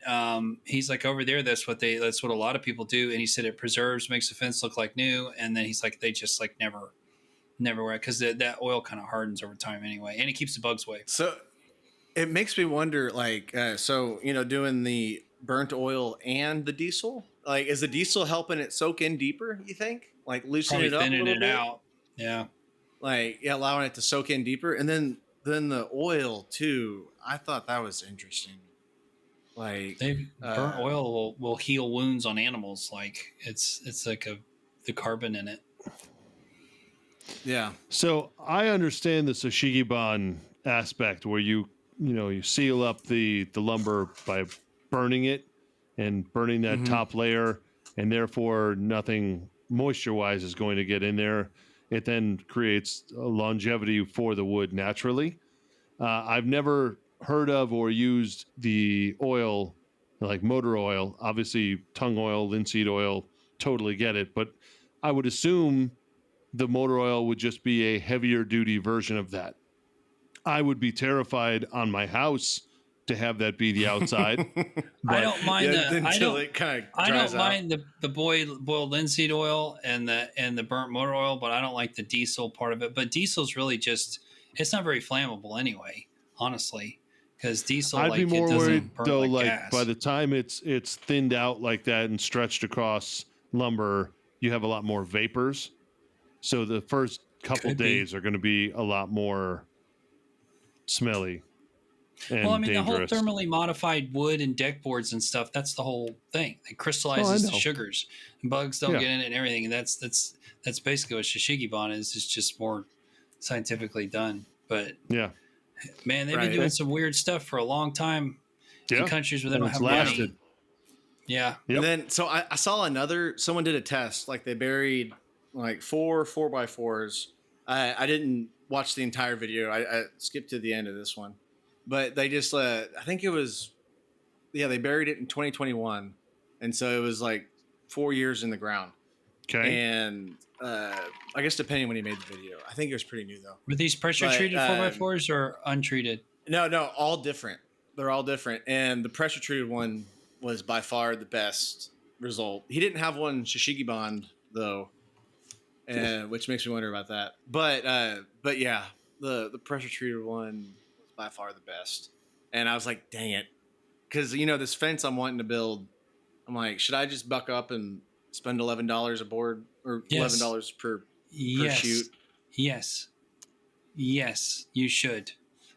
he's like, over there, that's what a lot of people do. And he said it preserves, makes the fence look like new. And then he's like, they just like never wear it because that oil kind of hardens over time anyway, and it keeps the bugs away. So it makes me wonder, like, doing the burnt oil and the diesel, like, is the diesel helping it soak in deeper? You think, like, loosening Probably it up a thinning little it bit, out. Yeah. like, yeah, allowing it to soak in deeper, and then the oil too. I thought that was interesting. Like, Burnt oil will heal wounds on animals. Like it's like the carbon in it. yeah, So I understand the Soshigiban aspect where you seal up the lumber by burning it and burning that top layer, and therefore nothing moisture wise is going to get in there. It then creates a longevity for the wood naturally. I've never heard of or used the oil, like motor oil, obviously tongue oil, linseed oil, totally get it. But I would assume the motor oil would just be a heavier duty version of that. I would be terrified on my house to have that be the outside. I don't mind until it kind of I dries don't out. mind the boiled linseed oil and the burnt motor oil, but I don't like the diesel part of it. But diesel's really just, it's not very flammable anyway, honestly, because diesel, I'd like, be more it doesn't worried burn though, like like gas. by the time it's thinned out like that and stretched across lumber, you have a lot more vapors. So the first couple Could be. days are going to be a lot more smelly and Well, I mean, dangerous. the whole thermally modified wood and deck boards and stuff, that's the whole thing. It crystallizes the know. sugars. And bugs don't Yeah. get in it and everything. And that's basically what Shishigibon is. It's just more scientifically done. But Yeah. man, they've Right. been doing some weird stuff for a long time Yeah. in countries where they And don't it's have lasted. money. Yeah. Yep. And then, so I saw someone did a test, like they buried like 4x4s. I didn't watch the entire video. I skipped to the end of this one, but they just, I think it was, they buried it in 2021. And so it was like 4 years in the ground. Okay. And I guess depending when he made the video, I think it was pretty new though. Were these pressure treated 4x4s or untreated? No, all different. They're all different. And the pressure treated one was by far the best result. He didn't have one Shishigibond though, and which makes me wonder about that. But yeah, the pressure treated one was by far the best. And I was like, dang it, because this fence I'm wanting to build, I'm like, should I just buck up and spend $11 a board or Yes. $11 per Yes. shoot? Yes, you should.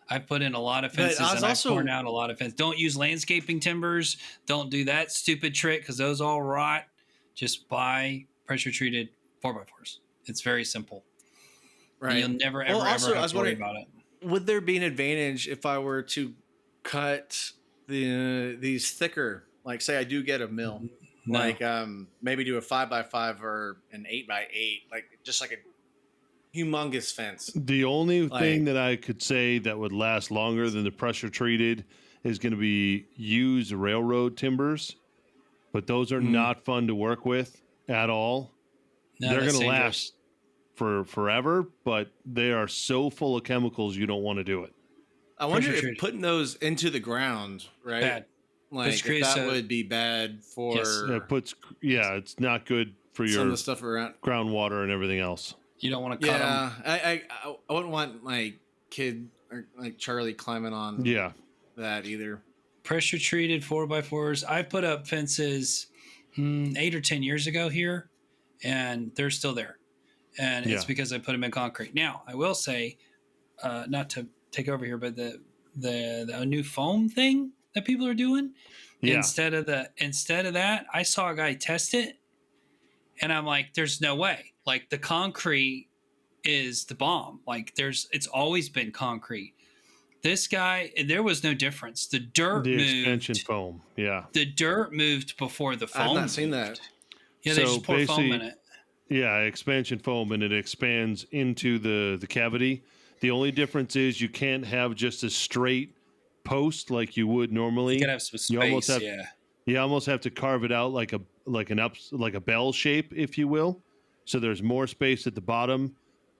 I've put in a lot of But fences I was and I've also- torn out a lot of fences. Don't use landscaping timbers. Don't do that stupid trick because those all rot. Just buy pressure treated 4x4s. It's very simple. Right. You'll never, ever, Well, also, ever I have was to worry wondering- about it. Would there be an advantage if I were to cut these thicker? Like, say I do get a mill, No. like maybe do a 5x5 or an 8x8, like just like a humongous fence. The only Like- thing that I could say that would last longer than the pressure treated is going to be used railroad timbers, but those are not fun to work with at all. No, They're that's going to dangerous. last for forever, but they are so full of chemicals you don't want to do it. I wonder Pressure if treated. putting those into the ground, right? Bad. Like This if creates that a- would be bad for Yes. It's not good for some of your the stuff around. groundwater and everything else. You don't want to cut them. Yeah, I wouldn't want my kid or like Charlie climbing on Yeah. that either. Pressure treated 4x4s. I put up fences 8 or 10 years ago here, and they're still there. And it's Yeah. because I put them in concrete. Now, I will say, not to take over here, but the new foam thing that people are doing, Yeah. instead of that, I saw a guy test it, and I'm like, there's no way. Like, the concrete is the bomb. Like, it's always been concrete. This guy, there was no difference. The dirt The moved. expansion foam. Yeah. The dirt moved before the foam. I've not seen moved. that. Yeah, they So just pour foam basically- in it. Yeah, expansion foam, and it expands into the cavity. The only difference is you can't have just a straight post like you would normally. You gotta have some space. You almost have- Yeah. You almost have to carve it out like a bell shape, if you will. So there's more space at the bottom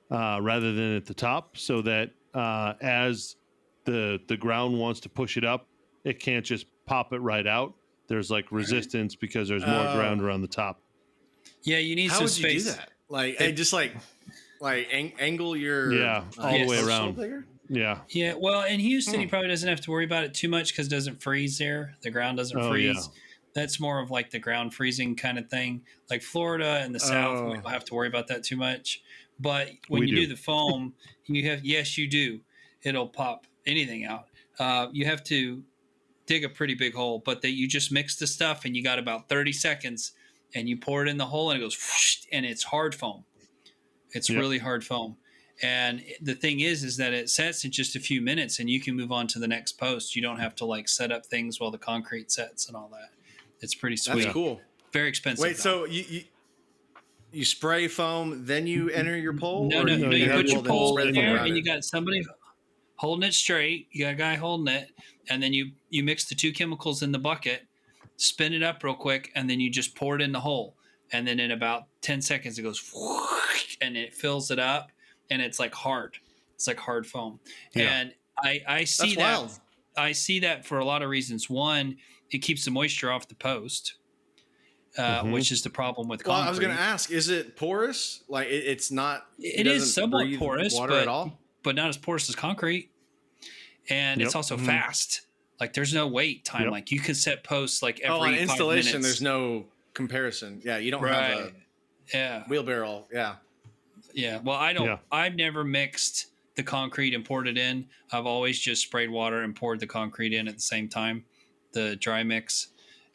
rather than at the top, so that as the ground wants to push it up, it can't just pop it right out. There's like resistance because there's more ground around the top. Yeah, you need How some would you space. do that? Like, just angle your Yeah, all the way Yes. around. bigger? Yeah. Yeah, well, in Houston, Hmm. he probably doesn't have to worry about it too much because it doesn't freeze there. The ground doesn't Oh, freeze. yeah. That's more of like the ground freezing kind of thing. Like Florida and the South, we Oh. don't have to worry about that too much. But when We you do. do the foam, yes, you do. It'll pop anything out. You have to dig a pretty big hole, but you just mix the stuff and you got about 30 seconds and you pour it in the hole and it goes whoosh, and it's hard foam. It's Yep. really hard foam. And the thing is that it sets in just a few minutes and you can move on to the next post. You don't have to like set up things while the concrete sets and all that. It's pretty sweet. That's cool. Very expensive. Wait, though. so you spray foam, then you enter your pole? No, or no, do no. you You have put to your then pole spray in the foam there, around and it? you got somebody holding it straight. You got a guy holding it, and then you mix the two chemicals in the bucket, spin it up real quick, and then you just pour it in the hole. and then in about 10 seconds it goes and it fills it up, and it's like hard. It's like hard foam. Yeah. And I see That's that. wild. I see that for a lot of reasons. One, it keeps the moisture off the post, which is the problem with concrete. Well, I was going to ask, is it porous? Like it's not. It is doesn't somewhat breathe porous, water at all. but not as porous as concrete. And it's also fast. Like there's no wait time. Like you can set posts like every 5 on minutes. installation, there's no comparison. Yeah, you don't have a wheelbarrow. Yeah. Yeah. Well, I've never mixed the concrete and poured it in. I've always just sprayed water and poured the concrete in at the same time, the dry mix,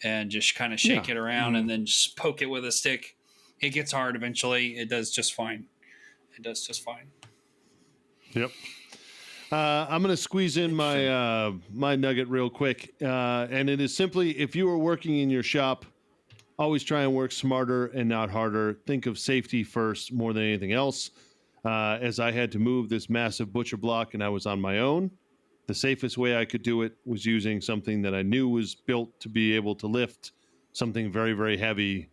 and just kind of shake it around and then just poke it with a stick. It gets hard eventually. It does just fine. Yep. I'm going to squeeze in my my nugget real quick, and it is simply, if you are working in your shop, always try and work smarter and not harder. Think of safety first more than anything else. As I had to move this massive butcher block and I was on my own, the safest way I could do it was using something that I knew was built to be able to lift something very, very heavy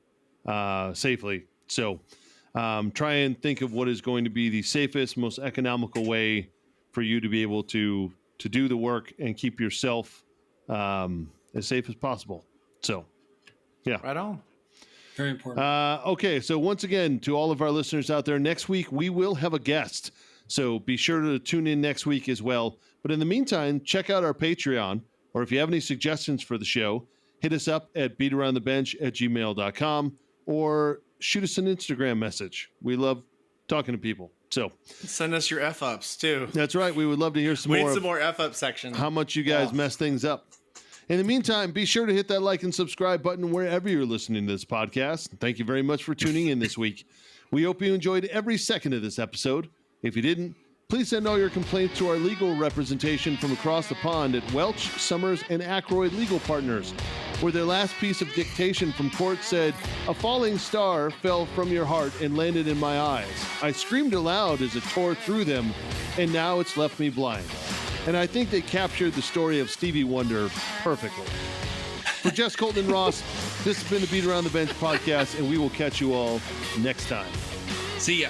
safely. So try and think of what is going to be the safest, most economical way for you to be able to do the work and keep yourself as safe as possible. So, yeah. Right on. Very important. Okay, so once again, to all of our listeners out there, next week we will have a guest. So be sure to tune in next week as well. But in the meantime, check out our Patreon, or if you have any suggestions for the show, hit us up at beataroundthebench@gmail.com or shoot us an Instagram message. We love talking to people. So Send us your F-ups too. that's right. We would love to hear some We more need of some more F-up section. how much you guys mess things up. In the meantime, be sure to hit that like and subscribe button wherever you're listening to this podcast. Thank you very much for tuning in this week. We hope you enjoyed every second of this episode. If you didn't, please send all your complaints to our legal representation from across the pond at Welch, Summers, and Ackroyd Legal Partners, where their last piece of dictation from court said, "A falling star fell from your heart and landed in my eyes. I screamed aloud as it tore through them, and now it's left me blind." And I think they captured the story of Stevie Wonder perfectly. For Jess, Colton, and Ross, this has been the Beat Around the Bench podcast, and we will catch you all next time. See ya.